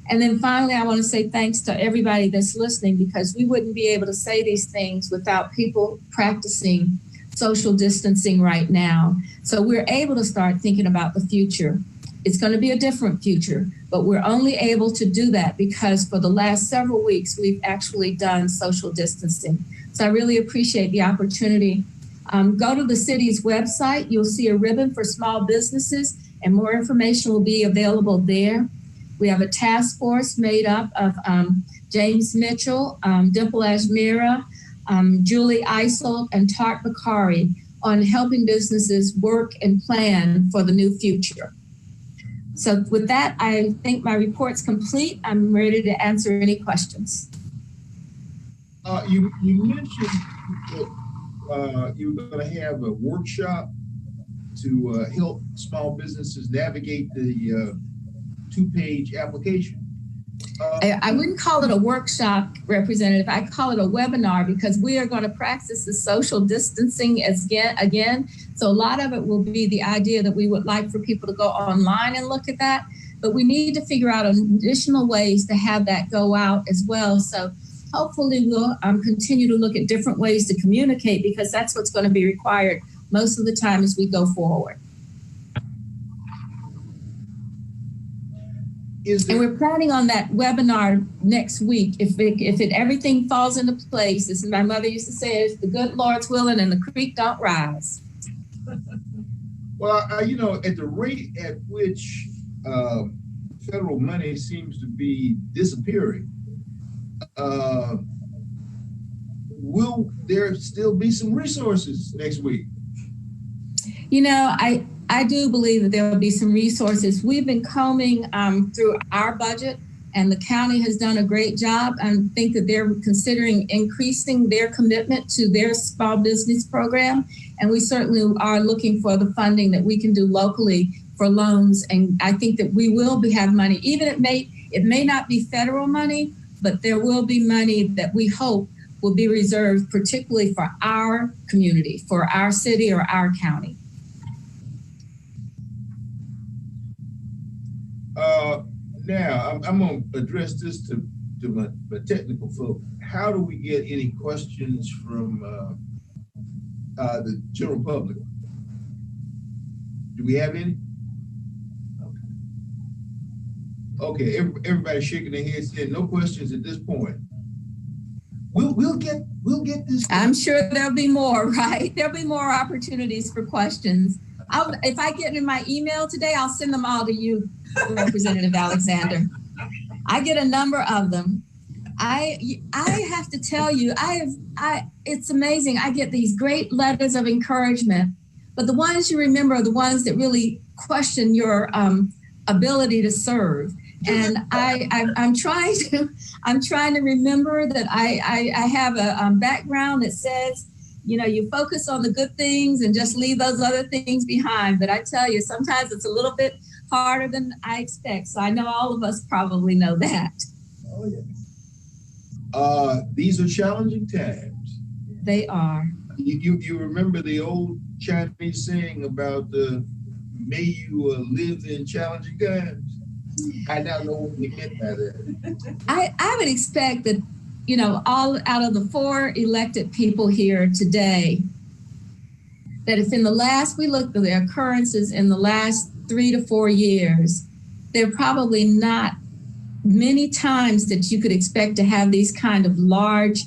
And then finally, I want to say thanks to everybody that's listening, because we wouldn't be able to say these things without people practicing social distancing right now. So we're able to start thinking about the future. It's going to be a different future, but we're only able to do that because for the last several weeks, we've actually done social distancing. So I really appreciate the opportunity. Go to the city's website. You'll see a ribbon for small businesses, and more information will be available there. We have a task force made up of James Mitchell, Dimple Ajmira, Julie Eisel, and Tart Bakari on helping businesses work and plan for the new future. So with that, I think my report's complete. I'm ready to answer any questions. You mentioned that you were going to have a workshop to help small businesses navigate the two-page application. I wouldn't call it a workshop, Representative. I call it a webinar because we are going to practice the social distancing again. So a lot of it will be the idea that we would like for people to go online and look at that, but we need to figure out additional ways to have that go out as well. So hopefully we'll continue to look at different ways to communicate, because that's what's going to be required most of the time as we go forward. And we're planning on that webinar next week. If everything falls into place, as my mother used to say, it's the good Lord's willing and the creek don't rise. Well, at the rate at which federal money seems to be disappearing, will there still be some resources next week? I do believe that there will be some resources. We've been combing through our budget, and the county has done a great job. I think that they're considering increasing their commitment to their small business program. And we certainly are looking for the funding that we can do locally for loans. And I think that we will have money, even it may not be federal money, but there will be money that we hope will be reserved particularly for our community, for our city or our county. Now, I'm going to address this to my technical folk. How do we get any questions from the general public? Do we have any? Okay, everybody's shaking their heads saying no questions at this point. We'll get this. I'm sure there'll be more, right? There'll be more opportunities for questions. If I get in my email today, I'll send them all to you, Representative Alexander. I get a number of them. I have to tell you, it's amazing. I get these great letters of encouragement, but the ones you remember are the ones that really question your ability to serve. And I'm trying to remember that I have a background that says, you focus on the good things and just leave those other things behind. But I tell you, sometimes it's a little bit harder than I expect. So I know all of us probably know that. Oh, yeah. These are challenging times. They are. You remember the old Chinese saying about may you live in challenging times? I now know what we meant by that. I would expect that, all out of the 4 elected people here today, that if we looked at the occurrences in the last 3 to 4 years, there are probably not many times that you could expect to have these kind of large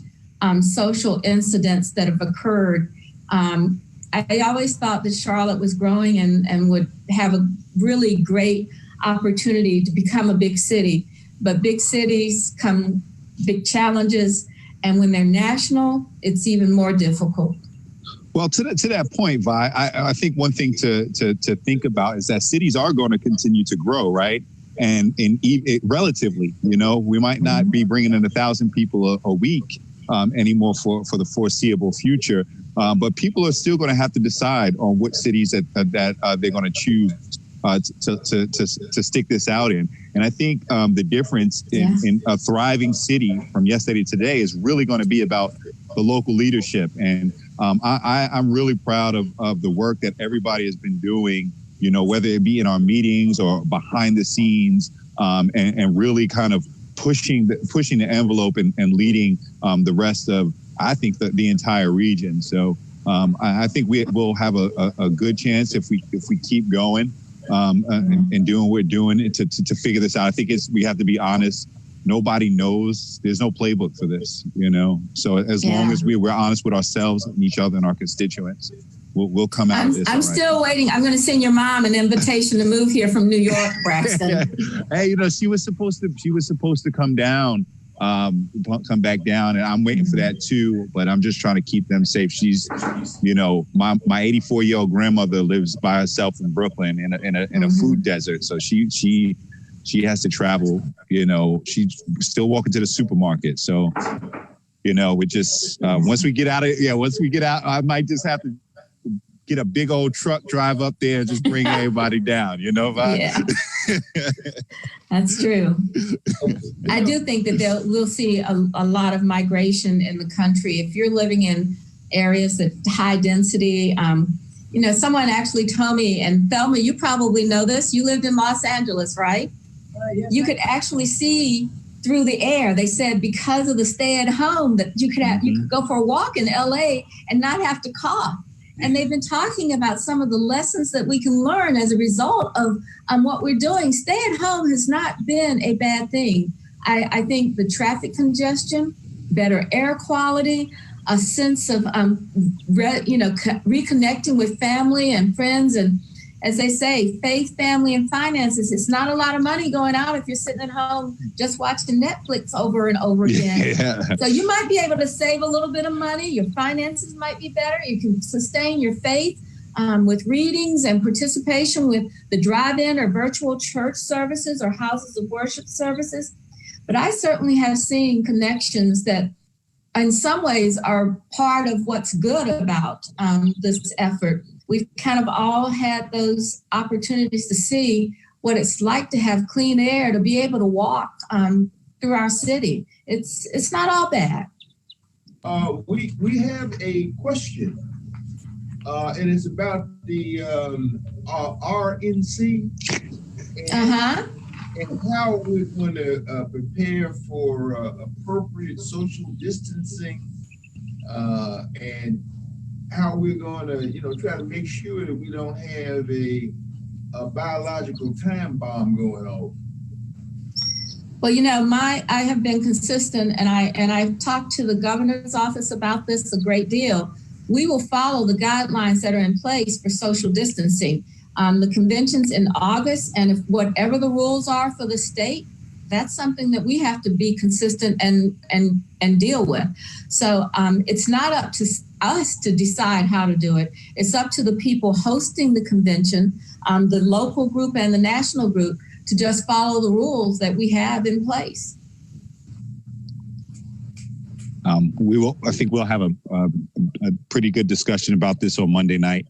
social incidents that have occurred. I always thought that Charlotte was growing and would have a really great opportunity to become a big city, but big cities come big challenges, and when they're national, it's even more difficult. Well, to that point, Vi, I think one thing to think about is that cities are going to continue to grow, right? And relatively, we might not be bringing in 1,000 people a week anymore for the foreseeable future, but people are still going to have to decide on what cities that they're going to choose to stick this out in. And I think the difference in a thriving city from yesterday to today is really going to be about the local leadership. And I'm really proud of the work that everybody has been doing, you know, whether it be in our meetings or behind the scenes, and really kind of pushing the envelope and leading the rest of, I think, the entire region. So I think we'll have a good chance if we keep going and doing what we're doing to figure this out. I think we have to be honest. Nobody knows. There's no playbook for this, you know. So as long as we're honest with ourselves and each other and our constituents, we'll come out of this. I'm still waiting. I'm going to send your mom an invitation to move here from New York, Braxton. Hey, you know, she was supposed to come down, come back down, and I'm waiting for that too. But I'm just trying to keep them safe. She's, you know, my 84-year-old grandmother lives by herself in Brooklyn in a food desert, so she has to travel. You know, she's still walking to the supermarket. So, you know, we just once we get out, I might just have to get a big old truck, drive up there, and just bring everybody down. You know, yeah, that's true. I do think that we'll see a lot of migration in the country. If you're living in areas of high density, you know, someone actually told me, and Thelma, you probably know this. You lived in Los Angeles, right? Yes, you could actually see through the air. They said because of the stay at home that you could go for a walk in LA and not have to cough. And they've been talking about some of the lessons that we can learn as a result of what we're doing. Stay at home has not been a bad thing. I think the traffic congestion, better air quality, a sense of reconnecting with family and friends, and as they say, faith, family, and finances. It's not a lot of money going out if you're sitting at home just watching Netflix over and over again. Yeah. So you might be able to save a little bit of money. Your finances might be better. You can sustain your faith with readings and participation with the drive-in or virtual church services or houses of worship services. But I certainly have seen connections that in some ways are part of what's good about this effort. We've kind of all had those opportunities to see what it's like to have clean air, to be able to walk through our city. It's not all bad. We have a question, and it's about the RNC and how we're going to prepare for appropriate social distancing and how we're going to, try to make sure that we don't have a biological time bomb going off. Well, I have been consistent, and I've talked to the governor's office about this a great deal. We will follow the guidelines that are in place for social distancing. The convention's in August, and if whatever the rules are for the state, that's something that we have to be consistent and deal with. So it's not up to us to decide how to do it. It's up to the people hosting the convention, the local group and the national group, to just follow the rules that we have in place. I think we'll have a pretty good discussion about this on Monday night.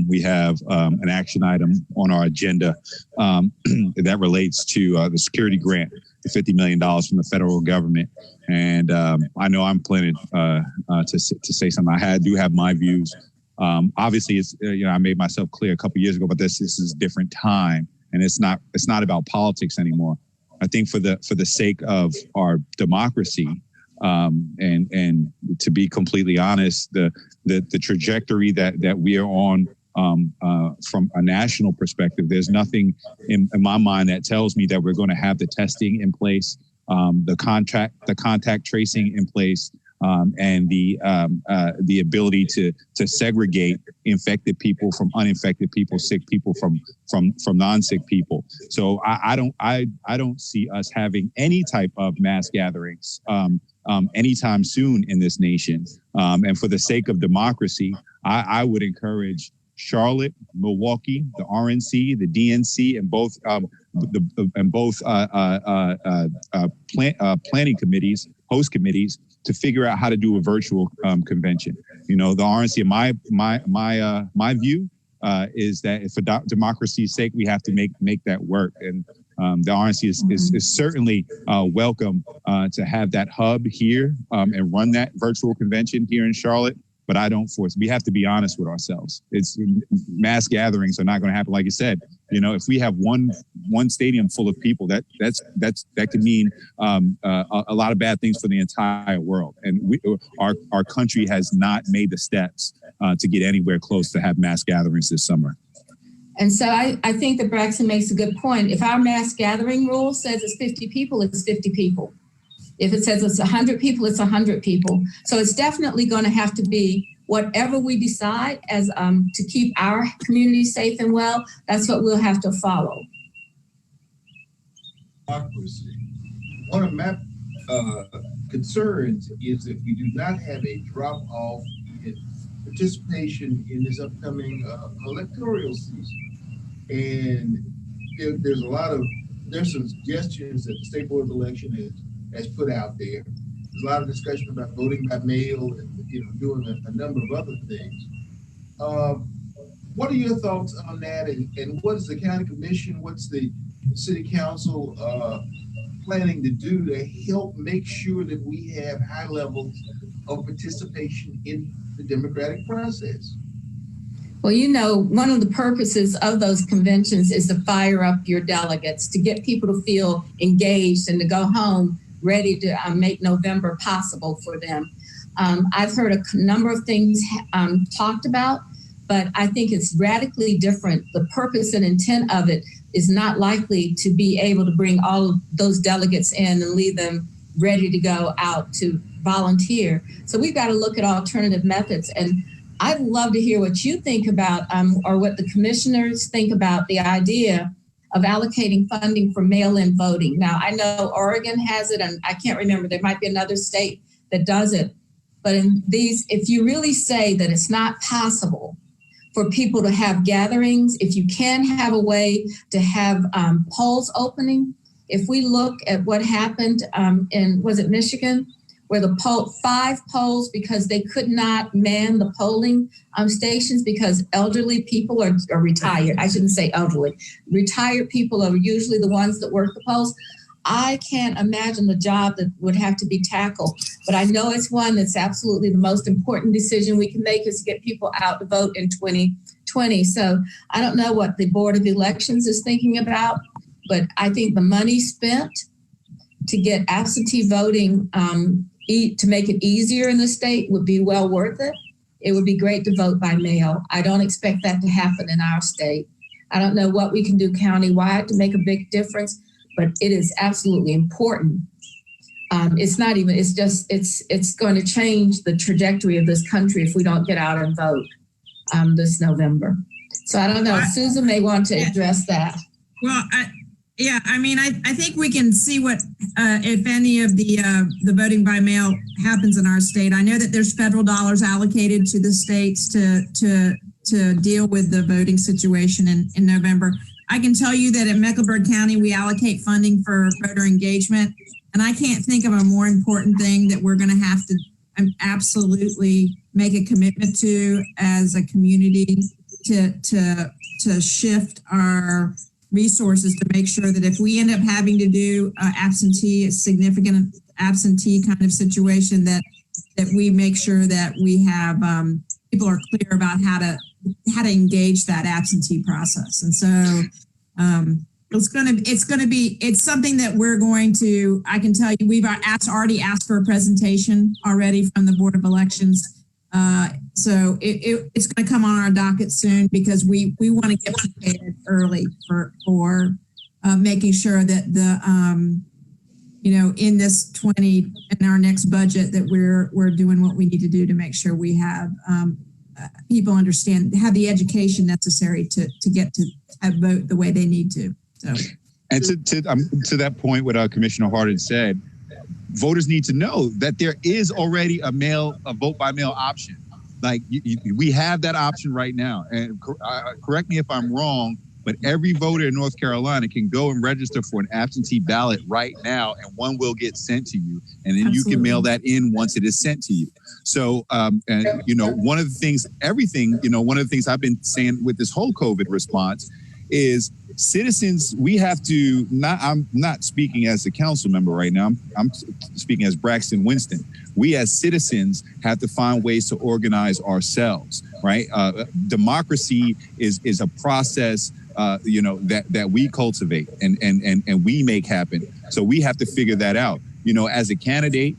We have an action item on our agenda that relates to the security grant, the $50 million from the federal government. And I know I'm planning to say something. I do have my views. Obviously, it's I made myself clear a couple years ago, but this is a different time, and it's not about politics anymore. I think for the sake of our democracy, and to be completely honest, the trajectory that we are on from a national perspective, there's nothing in my mind that tells me that we're going to have the testing in place, the contact tracing in place, and the ability to segregate infected people from uninfected people, sick people from non-sick people. So I don't see us having any type of mass gatherings anytime soon in this nation. And for the sake of democracy, I would encourage Charlotte, Milwaukee, the RNC, the DNC, and both planning committees, host committees, to figure out how to do a virtual convention. The RNC, in my view, is that for democracy's sake, we have to make that work. And the RNC is certainly welcome to have that hub here and run that virtual convention here in Charlotte. But I don't force. We have to be honest with ourselves. It's mass gatherings are not going to happen. Like you said, you know, if we have one stadium full of people, that could mean a lot of bad things for the entire world. And our country has not made the steps to get anywhere close to have mass gatherings this summer. And so I think that Braxton makes a good point. If our mass gathering rule says it's 50 people, it's 50 people. If it says it's 100 people, it's 100 people. So it's definitely going to have to be whatever we decide as to keep our community safe and well, that's what we'll have to follow. Democracy. One of my concerns is that we do not have a drop off in participation in this upcoming electoral season. And there's some suggestions that the State Board of Election has put out there. There's a lot of discussion about voting by mail and doing a number of other things. What are your thoughts on that? And what is the county commission? What's the city council planning to do to help make sure that we have high levels of participation in the democratic process? Well, one of the purposes of those conventions is to fire up your delegates, to get people to feel engaged and to go home ready to make November possible for them. I've heard a number of things talked about, but I think it's radically different. The purpose and intent of it is not likely to be able to bring all of those delegates in and leave them ready to go out to volunteer. So we've got to look at alternative methods. And I'd love to hear what you think about or what the commissioners think about the idea of allocating funding for mail-in voting. Now, I know Oregon has it, and I can't remember, there might be another state that does it. But in these, if you really say that it's not possible for people to have gatherings, if you can have a way to have polls opening, if we look at what happened was it Michigan, where the 5 polls, because they could not man the polling stations because elderly people are retired. I shouldn't say elderly. Retired people are usually the ones that work the polls. I can't imagine the job that would have to be tackled, but I know it's one that's absolutely the most important decision we can make is to get people out to vote in 2020. So I don't know what the Board of Elections is thinking about, but I think the money spent to get absentee voting to make it easier in the state would be well worth it. It would be great to vote by mail. I don't expect that to happen in our state. I don't know what we can do countywide to make a big difference, but it is absolutely important. It's going to change the trajectory of this country if we don't get out and vote this November. So I don't know, Susan may want to address that. Well, I think we can see what, if any of the voting by mail happens in our state. I know that there's federal dollars allocated to the states to deal with the voting situation in November. I can tell you that in Mecklenburg County, we allocate funding for voter engagement. And I can't think of a more important thing that we're going to have to absolutely make a commitment to as a community to shift our resources to make sure that if we end up having to do a significant absentee kind of situation, that we make sure that we have people are clear about how to engage that absentee process. And so it's something that we're going to, I can tell you, we've already asked for a presentation already from the Board of Elections. So it's going to come on our docket soon because we want to get prepared early for making sure that in this in our next budget that we're doing what we need to do to make sure we have people have the education necessary to get to vote the way they need to. So, and to that point, what Commissioner Hart had said, voters need to know that there is already a vote by mail option. Like we have that option right now. And correct me if I'm wrong, but every voter in North Carolina can go and register for an absentee ballot right now, and one will get sent to you, and then you can mail that in once it is sent to you. So, you know, one of the things I've been saying with this whole COVID response is citizens, we have to I'm not speaking as a council member right now. I'm speaking as Braxton Winston. We as citizens have to find ways to organize ourselves, right? Democracy is a process, you know, that we cultivate and we make happen. So we have to figure that out. You know, as a candidate,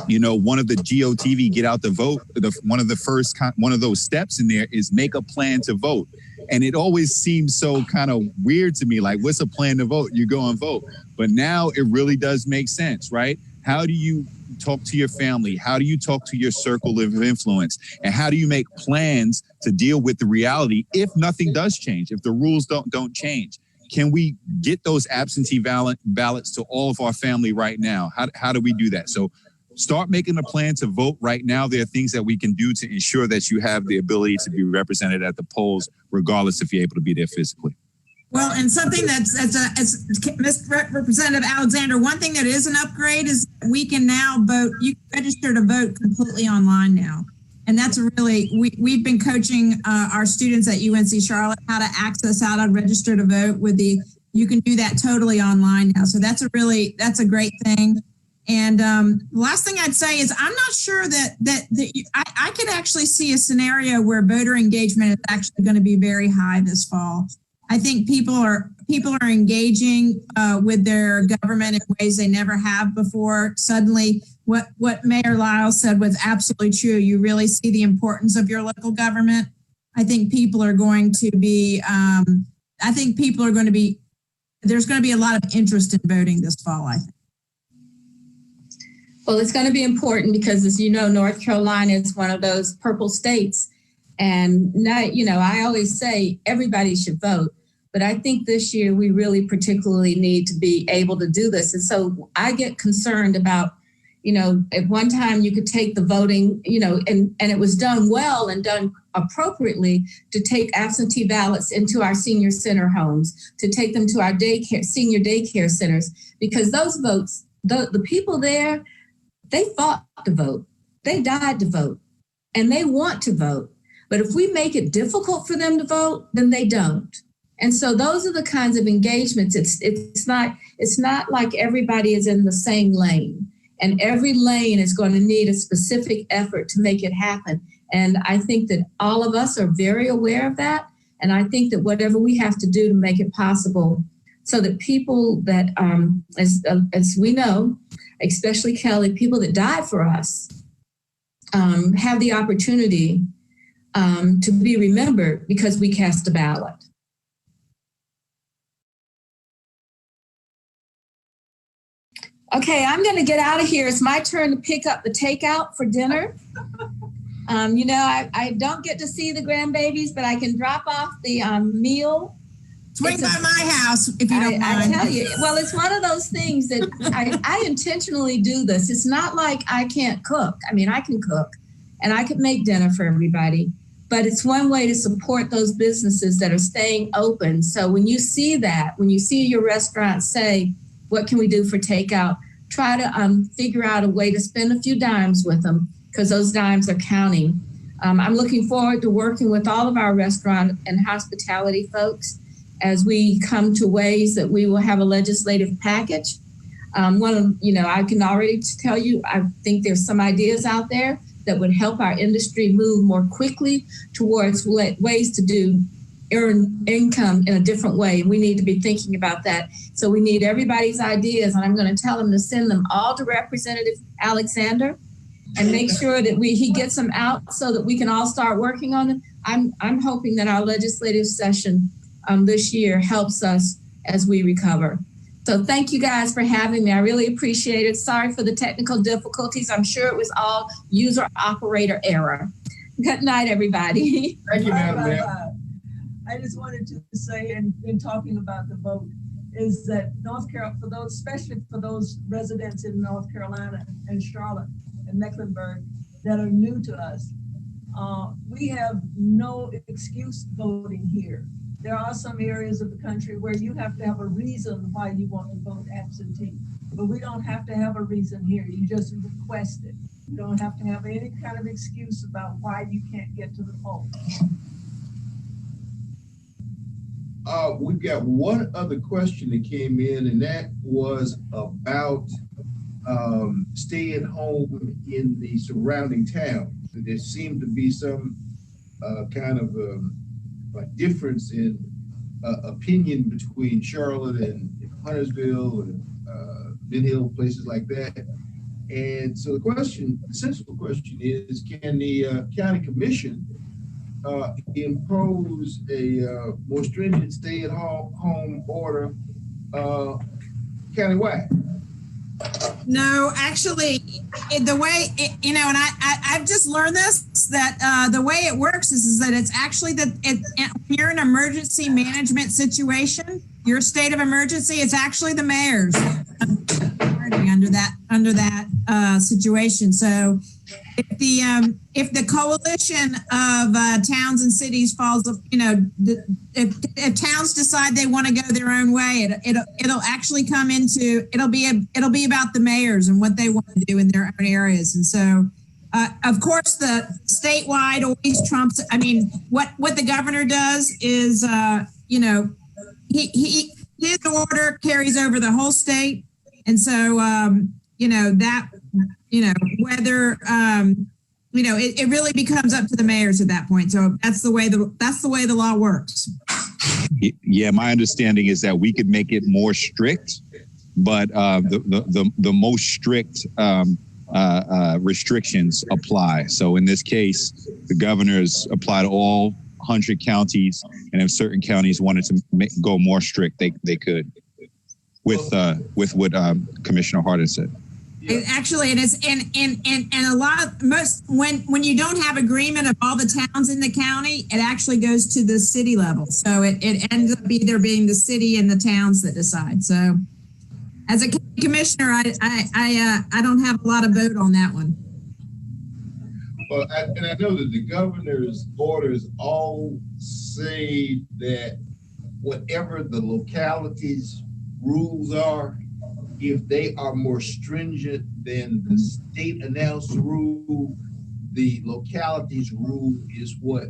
you know, one of the GOTV get out the vote, one of those steps in there is make a plan to vote. And it always seems so kind of weird to me, like, what's a plan to vote? You go and vote. But now it really does make sense, right? How do you talk to your family? How do you talk to your circle of influence? And how do you make plans to deal with the reality if nothing does change, if the rules don't change? Can we get those absentee ballots to all of our family right now? How do we do that? So start making a plan to vote right now. There are things that we can do to ensure that you have the ability to be represented at the polls, regardless if you're able to be there physically. Well, and something that's Representative Alexander, one thing that is an upgrade is we can now vote. You can register to vote completely online now. And that's really, we've been coaching our students at UNC Charlotte how to access how to register to vote you can do that totally online now. So that's a great thing. And the last thing I'd say is I'm not sure that I could actually see a scenario where voter engagement is actually going to be very high this fall. I think people are engaging with their government in ways they never have before. Suddenly, what Mayor Lyles said was absolutely true. You really see the importance of your local government. I think people are going to be. There's going to be a lot of interest in voting this fall, I think. Well, it's going to be important because, as you know, North Carolina is one of those purple states. And now, you know, I always say everybody should vote. But I think this year we really particularly need to be able to do this. And so I get concerned about, you know, at one time you could take the voting, you know, and it was done well and done appropriately to take absentee ballots into our senior center homes, to take them to our senior daycare centers, because those votes, the people there, they fought to vote. They died to vote, and they want to vote. But if we make it difficult for them to vote, then they don't. And so those are the kinds of engagements. It's not like everybody is in the same lane, and every lane is going to need a specific effort to make it happen. And I think that all of us are very aware of that. And I think that whatever we have to do to make it possible, so that people that, as we know, especially Kelly, people that died for us, have the opportunity to be remembered because we cast a ballot. Okay, I'm going to get out of here. It's my turn to pick up the takeout for dinner. You know, I don't get to see the grandbabies, but I can drop off the meal. Swing by my house if you don't mind. I tell you, well, it's one of those things that I intentionally do this. It's not like I can't cook. I mean, I can cook and I could make dinner for everybody, but it's one way to support those businesses that are staying open. So when you see that, when you see your restaurant say, what can we do for takeout? Try to figure out a way to spend a few dimes with them, because those dimes are counting. I'm looking forward to working with all of our restaurant and hospitality folks as we come to ways that we will have a legislative package. I can already tell you, I think there's some ideas out there that would help our industry move more quickly towards ways to earn income in a different way. We need to be thinking about that. So we need everybody's ideas, and I'm going to tell them to send them all to Representative Alexander and make sure that he gets them out so that we can all start working on them. I'm hoping that our legislative session this year helps us as we recover. So thank you guys for having me. I really appreciate it. Sorry for the technical difficulties. I'm sure it was all user operator error. Good night, everybody. Thank you, Madam Mayor. I just wanted to say, in talking about the vote, is that North Carolina, especially for those residents in North Carolina and Charlotte and Mecklenburg that are new to us, we have no excuse voting here. There are some areas of the country where you have to have a reason why you want to vote absentee. But we don't have to have a reason here. You just request it. You don't have to have any kind of excuse about why you can't get to the poll. We've got one other question that came in, and that was about staying home in the surrounding towns. There seemed to be some kind of a difference in opinion between Charlotte and Huntersville and Ben Hill, places like that. And so the sensible question is, can the county commission impose a more stringent stay-at-home order countywide? No, actually, the way, and I've just learned this, that the way it works is that it's actually that when you're in an emergency management situation, your state of emergency, it's actually the mayor's under that situation. So if the coalition of towns and cities falls, if towns decide they want to go their own way, it'll actually come into, it'll be about the mayors and what they want to do in their own areas. And so, of course, the statewide always trumps. I mean, what the governor does is, his order carries over the whole state. And so, whether, it really becomes up to the mayors at that point. So that's the way the law works. Yeah, my understanding is that we could make it more strict, but the most strict restrictions apply. So in this case, the governors apply to all 100 counties, and if certain counties wanted to go more strict, they could. With what Commissioner Harden said. It actually, it is, and a lot, when you don't have agreement of all the towns in the county, it actually goes to the city level. So it ends up either being the city and the towns that decide. So, as a commissioner, I don't have a lot of vote on that one. Well, and I know that the governor's orders all say that whatever the localities' rules are, if they are more stringent than the state announced rule, the localities' rule is what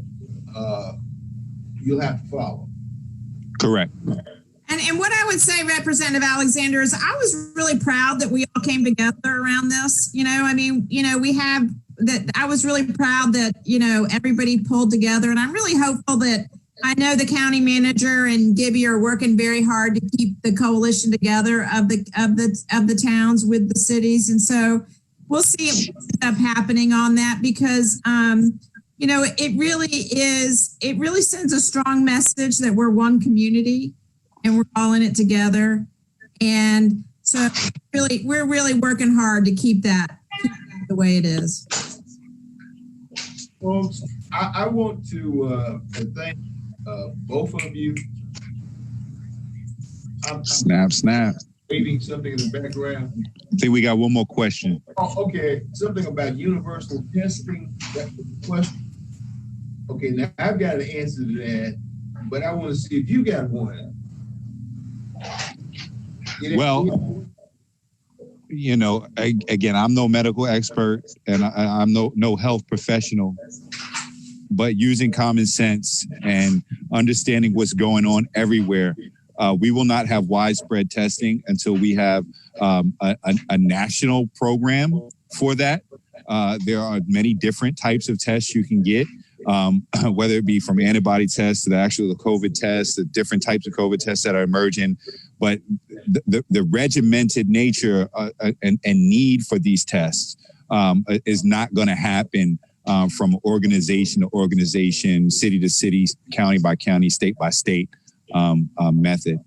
you'll have to follow. Correct. And what I would say, Representative Alexander, is I was really proud that we all came together around this. We have that. I was really proud that, everybody pulled together, and I'm really hopeful that I know the county manager and Gibby are working very hard to keep the coalition together of the towns with the cities. And so we'll see what ends up happening on that, because, it really sends a strong message that we're one community and we're all in it together. And so we're really working hard to keep that the way it is. Folks, I want to thank both of you. Snap. Waving something in the background. I think we got one more question. Oh, okay. Something about universal testing. That's the question. Okay, now I've got an answer to that, but I want to see if you got one. Well, again, I'm no medical expert and I'm no health professional, but using common sense and understanding what's going on everywhere, we will not have widespread testing until we have a national program for that. There are many different types of tests you can get, whether it be from antibody tests to the COVID tests, the different types of COVID tests that are emerging. But the regimented nature and need for these tests is not going to happen from organization to organization, city to city, county by county, state by state method,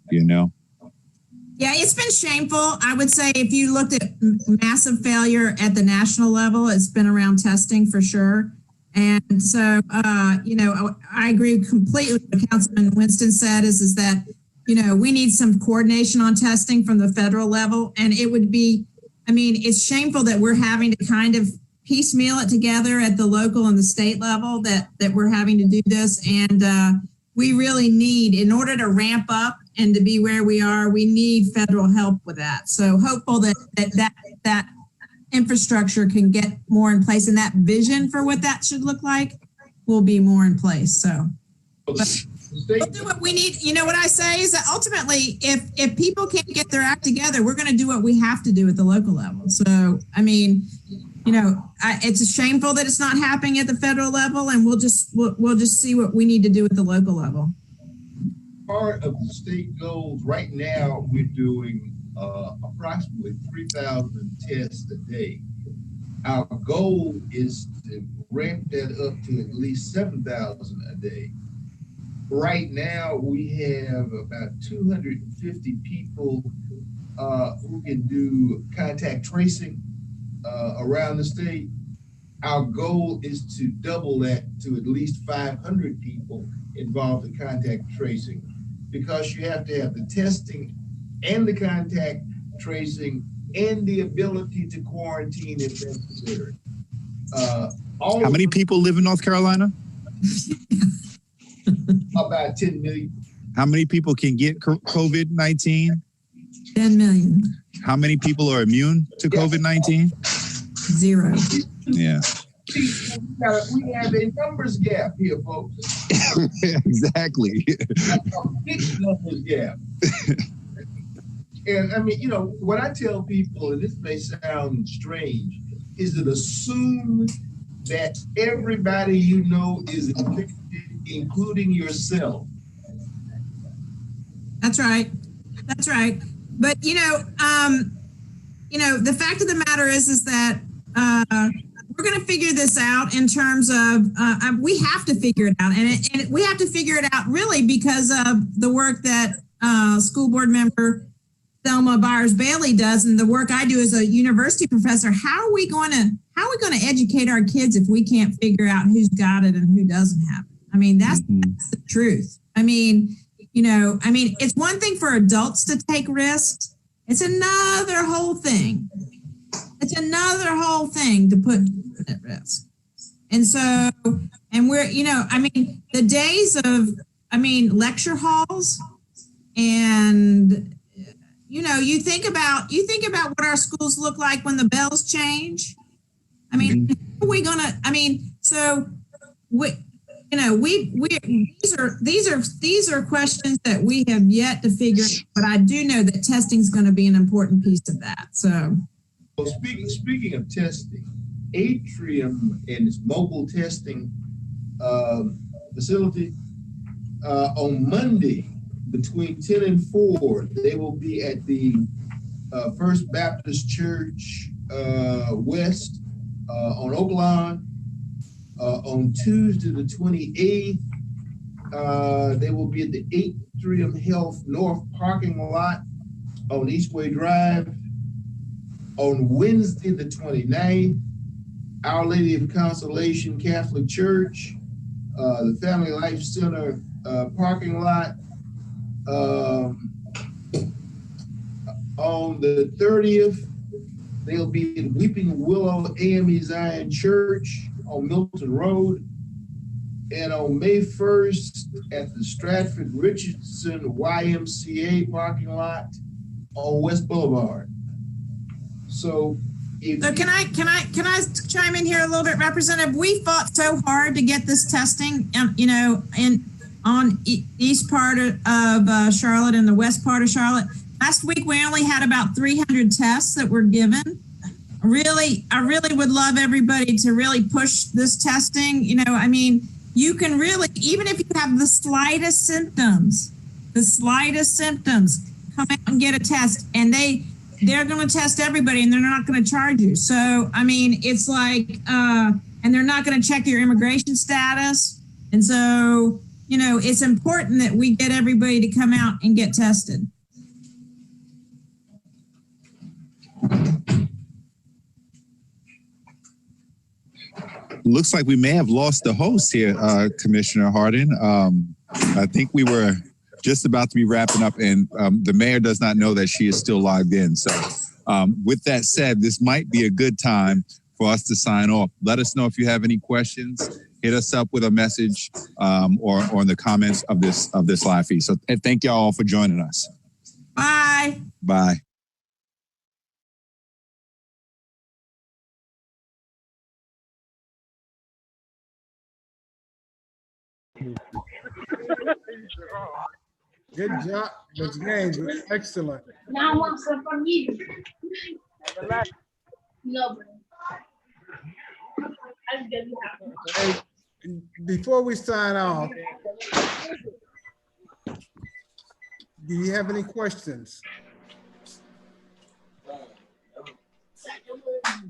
Yeah, it's been shameful. I would say if you looked at massive failure at the national level, it's been around testing for sure. And so, I agree completely with what Councilman Winston said is that, we need some coordination on testing from the federal level. And it would be, it's shameful that we're having to kind of piecemeal it together at the local and the state level, that we're having to do this. And, we really need, in order to ramp up and to be where we are, we need federal help with that. So hopeful that infrastructure can get more in place, and that vision for what that should look like will be more in place. So we'll do what we need. You know what I say is that ultimately, if people can't get their act together, we're going to do what we have to do at the local level. So, I mean, you know, it's shameful that it's not happening at the federal level, and we'll just see what we need to do at the local level. Part of the state goals right now, we're doing approximately 3,000 tests a day. Our goal is to ramp that up to at least 7,000 a day. Right now, we have about 250 people who can do contact tracing around the state. Our goal is to double that to at least 500 people involved in contact tracing, because you have to have the testing and the contact tracing and the ability to quarantine if necessary. How many people live in North Carolina? About 10 million. How many people can get COVID-19? 10 million. How many people are immune to COVID-19? 0. We Yeah. have a numbers gap here, folks. Exactly. A big numbers gap. And I mean, you know, what I tell people, and this may sound strange, is that assume that everybody you know is infected, including yourself. That's right. That's right. But the fact of the matter is that we're going to figure this out in terms of we have to figure it out, and we have to figure it out really because of the work that school board member Thelma Byers-Bailey does, and the work I do as a university professor. How are we going to educate our kids if we can't figure out who's got it and who doesn't have it? I mean, that's the truth. I mean, it's one thing for adults to take risks. It's another whole thing. It's another whole thing to put at risk. And so, and we're, the days of, lecture halls and, you think about what our schools look like when the bells change. I mean, how are we gonna, these are questions that we have yet to figure out, but I do know that testing is going to be an important piece of that. So, well, speaking of testing, Atrium and its mobile testing facility on Monday between 10 and 4, they will be at the First Baptist Church West on Oak Lawn. On Tuesday the 28th, they will be at the Atrium Health North parking lot on Eastway Drive. On Wednesday the 29th, Our Lady of Consolation Catholic Church, the Family Life Center parking lot. On the 30th, they'll be at Weeping Willow AME Zion Church on Milton Road, and on May 1st at the Stratford Richardson YMCA parking lot on West Boulevard. So can I chime in here a little bit, Representative? We fought so hard to get this testing, on east part of Charlotte and the west part of Charlotte. Last week, we only had about 300 tests that were given. I really would love everybody to really push this testing. You can really, even if you have the slightest symptoms, come out and get a test, and they're going to test everybody, and they're not going to charge you. So, it's like, and they're not going to check your immigration status. And so, it's important that we get everybody to come out and get tested. Looks like we may have lost the host here, Commissioner Hardin. I think we were just about to be wrapping up, and the mayor does not know that she is still logged in. So with that said, this might be a good time for us to sign off. Let us know if you have any questions. hit us up with a message or in the comments of this live feed. So thank y'all for joining us. Bye. Bye. Good job, Ms. Gaines. Excellent. Now I want some from you. No. Hey, before we sign off, do you have any questions?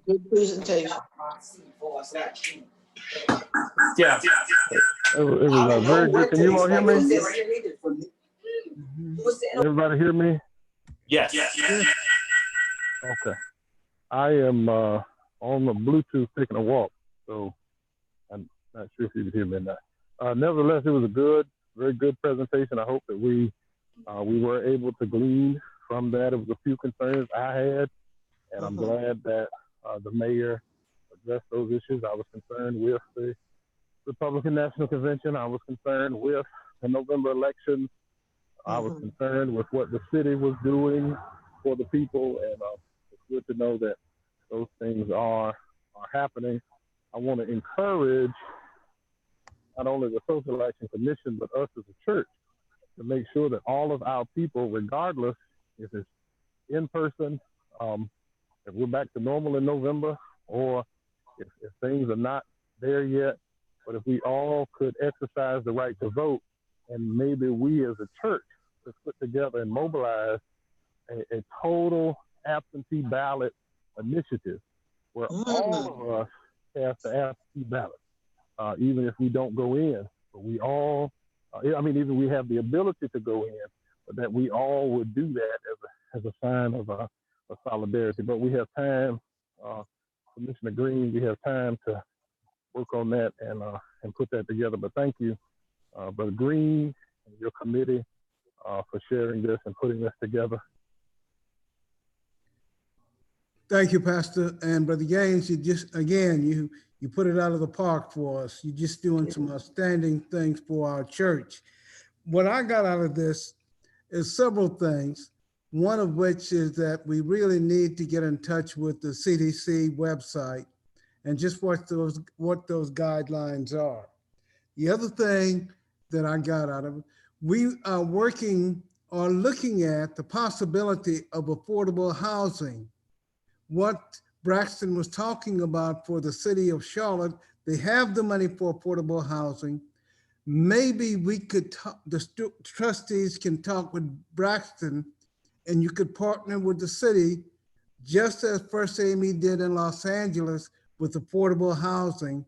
Good presentation. Yeah. It was very good. Can you all hear me? Everybody hear me? Yes. Okay. I am on the Bluetooth taking a walk, so I'm not sure if you can hear me or not. Nevertheless, it was a very good presentation. I hope that we were able to glean from that. It was a few concerns I had, and I'm glad that the mayor addressed those issues. I was concerned with the Republican National Convention. I was concerned with the November elections. I was concerned with what the city was doing for the people, and it's good to know that those things are happening. I want to encourage not only the Social Action Commission, but us as a church to make sure that all of our people, regardless if it's in person, if we're back to normal in November, or if things are not there yet, but if we all could exercise the right to vote, and maybe we as a church could put together and mobilize a total absentee ballot initiative where all of us cast the absentee ballot, even if we don't go in, but we all, even we have the ability to go in, but that we all would do that as a sign of solidarity. But we have time, Commissioner Green, we have time to work on that and put that together. But thank you, Brother Green and your committee for sharing this and putting this together. Thank you, Pastor. And Brother Gaines, you just, again, you put it out of the park for us. You're just doing some outstanding things for our church. What I got out of this is several things. One of which is that we really need to get in touch with the CDC website and just what those guidelines are. The other thing that I got out of it, we are working or looking at the possibility of affordable housing. What Braxton was talking about for the city of Charlotte, they have the money for affordable housing. Maybe we could, the trustees can talk with Braxton and you could partner with the city, just as First Amy did in Los Angeles with affordable housing.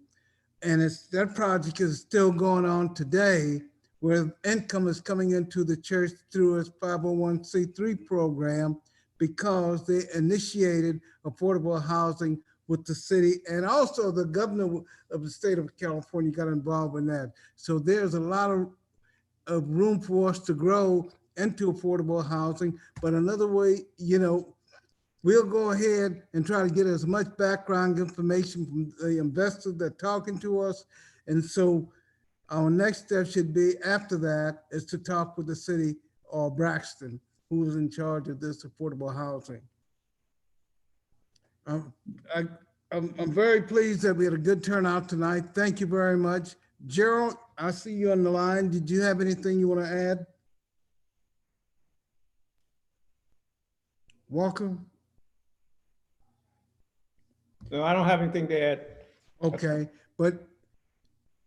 And that project is still going on today, where income is coming into the church through its 501c3 program, because they initiated affordable housing with the city, and also the governor of the state of California got involved in that. So there's a lot of room for us to grow into affordable housing. But another way, we'll go ahead and try to get as much background information from the investors that are talking to us. And so our next step should be, after that, is to talk with the city or Braxton, who is in charge of this affordable housing. I'm very pleased that we had a good turnout tonight. Thank you very much. Gerald, I see you on the line. Did you have anything you want to add? Walker? No, I don't have anything to add. Okay, but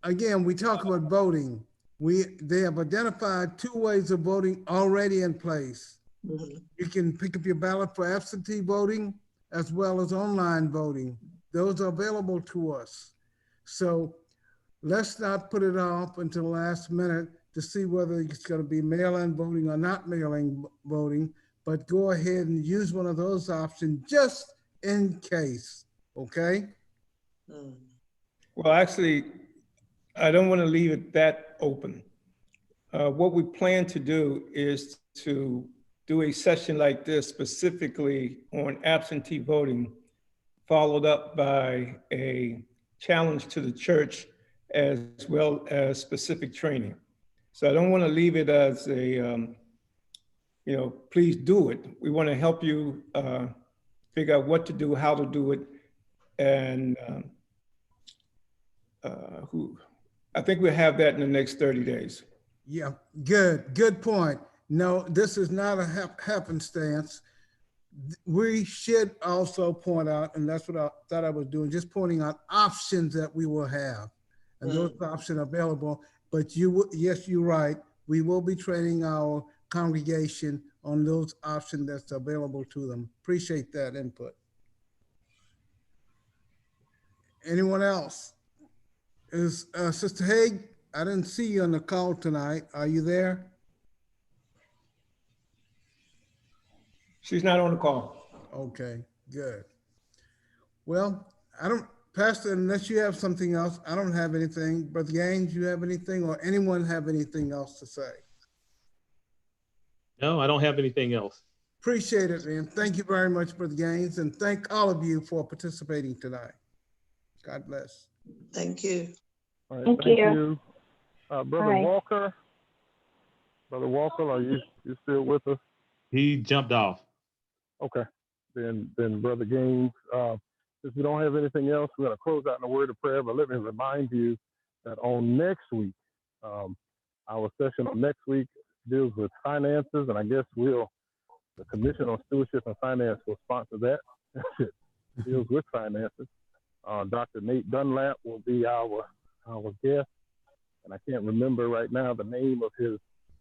again, we talk about voting. They have identified 2 ways of voting already in place. You can pick up your ballot for absentee voting as well as online voting. Those are available to us. So let's not put it off until the last minute to see whether it's going to be mail-in voting or not mail-in voting, but go ahead and use one of those options just in case, okay? Well, actually, I don't want to leave it that open. What we plan to do is to do a session like this specifically on absentee voting, followed up by a challenge to the church as well as specific training. So I don't want to leave it as a, please do it. We want to help you figure out what to do, how to do it, and I think we'll have that in the next 30 days. Yeah, good point. No, this is not a happenstance. We should also point out, and that's what I thought I was doing, just pointing out options that we will have. And those options are available, but yes, you're right. We will be training our congregation on those options that's available to them. Appreciate that input. Anyone else? Is Sister Haig, I didn't see you on the call tonight. Are you there? She's not on the call. Okay, good. Well, Pastor, unless you have something else, I don't have anything. Brother Gaines, you have anything, or anyone have anything else to say? No, I don't have anything else. Appreciate it, man. Thank you very much, Brother Gaines, and thank all of you for participating tonight. God bless. Thank you. All right, Thank you. Brother Bye. Walker. Brother Walker, are you still with us? He jumped off. Okay. Then Brother Gaines, if we don't have anything else, we're going to close out in a word of prayer, but let me remind you that on next week, our session on next week deals with finances, and I guess the Commission on Stewardship and Finance will sponsor that. It deals with finances. Dr. Nate Dunlap will be our guest, and I can't remember right now the name of his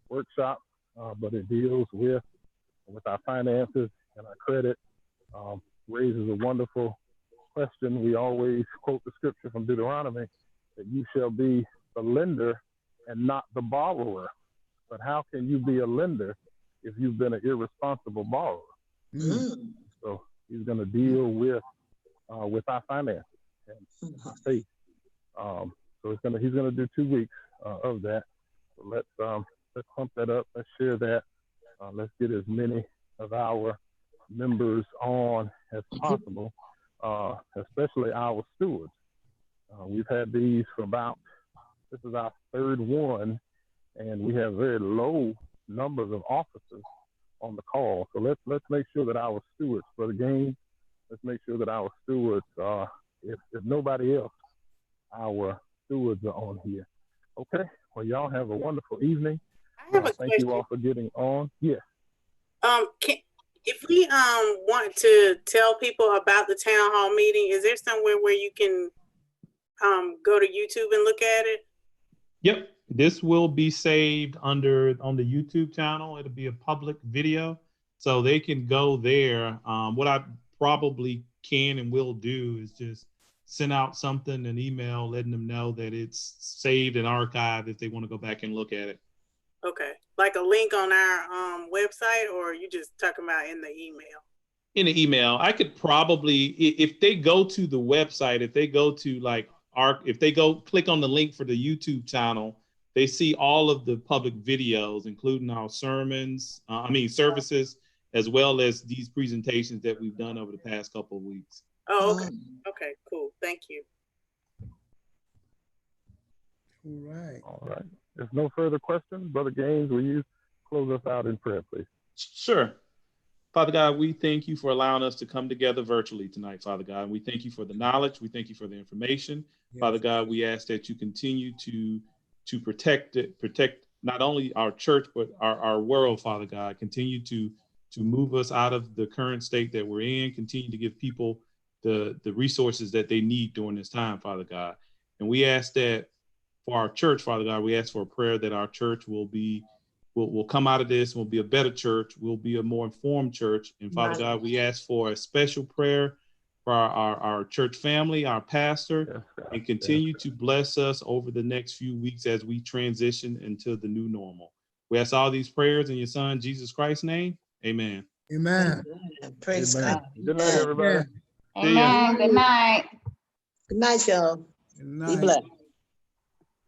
workshop, but it deals with our finances and our credit. Raises a wonderful question. We always quote the scripture from Deuteronomy that you shall be the lender and not the borrower. But how can you be a lender if you've been an irresponsible borrower? So he's going to deal with our finances and our faith. So he's going to do 2 weeks of that. So let's pump that up. Let's share that. Let's get as many of our members on as possible, especially our stewards. We've had these for this is our third one, and we have very low numbers of officers on the call. So let's make sure that our stewards for the game, let's make sure that our stewards, if nobody else, our stewards are on here. Okay, well, y'all have a wonderful evening. I have a Thank question. you all for getting on. Yes. If we want to tell people about the town hall meeting, is there somewhere where you can go to YouTube and look at it? Yep, this will be saved on the YouTube channel. It'll be a public video, so they can go there. What I probably can and will do is just send out something, an email, letting them know that it's saved and archived if they want to go back and look at it. Okay, like a link on our website, or you just talking about in the email? In the email, I could probably, if they go to the website, if they go to if they go click on the link for the YouTube channel, they see all of the public videos, including our services, as well as these presentations that we've done over the past couple of weeks. Oh, okay. Okay, cool. Thank you. All right. All right. If no further questions, Brother Gaines, will you close us out in prayer, please? Sure. Father God, we thank you for allowing us to come together virtually tonight, Father God. And we thank you for the knowledge. We thank you for the information. Yes. Father God, we ask that you continue to protect not only our church, but our world, Father God. Continue to move us out of the current state that we're in. Continue to give people the resources that they need during this time, Father God. And we ask that for our church, Father God, we ask for a prayer that our church will come out of this, will be a better church, will be a more informed church. And Father God, we ask for a special prayer for our church family, our pastor, and continue to bless us over the next few weeks as we transition into the new normal. We ask all these prayers in your son, Jesus Christ's name. Amen. Amen. Praise God. Good night, everybody. Amen. Good night. Good night, y'all. Good night. Be blessed.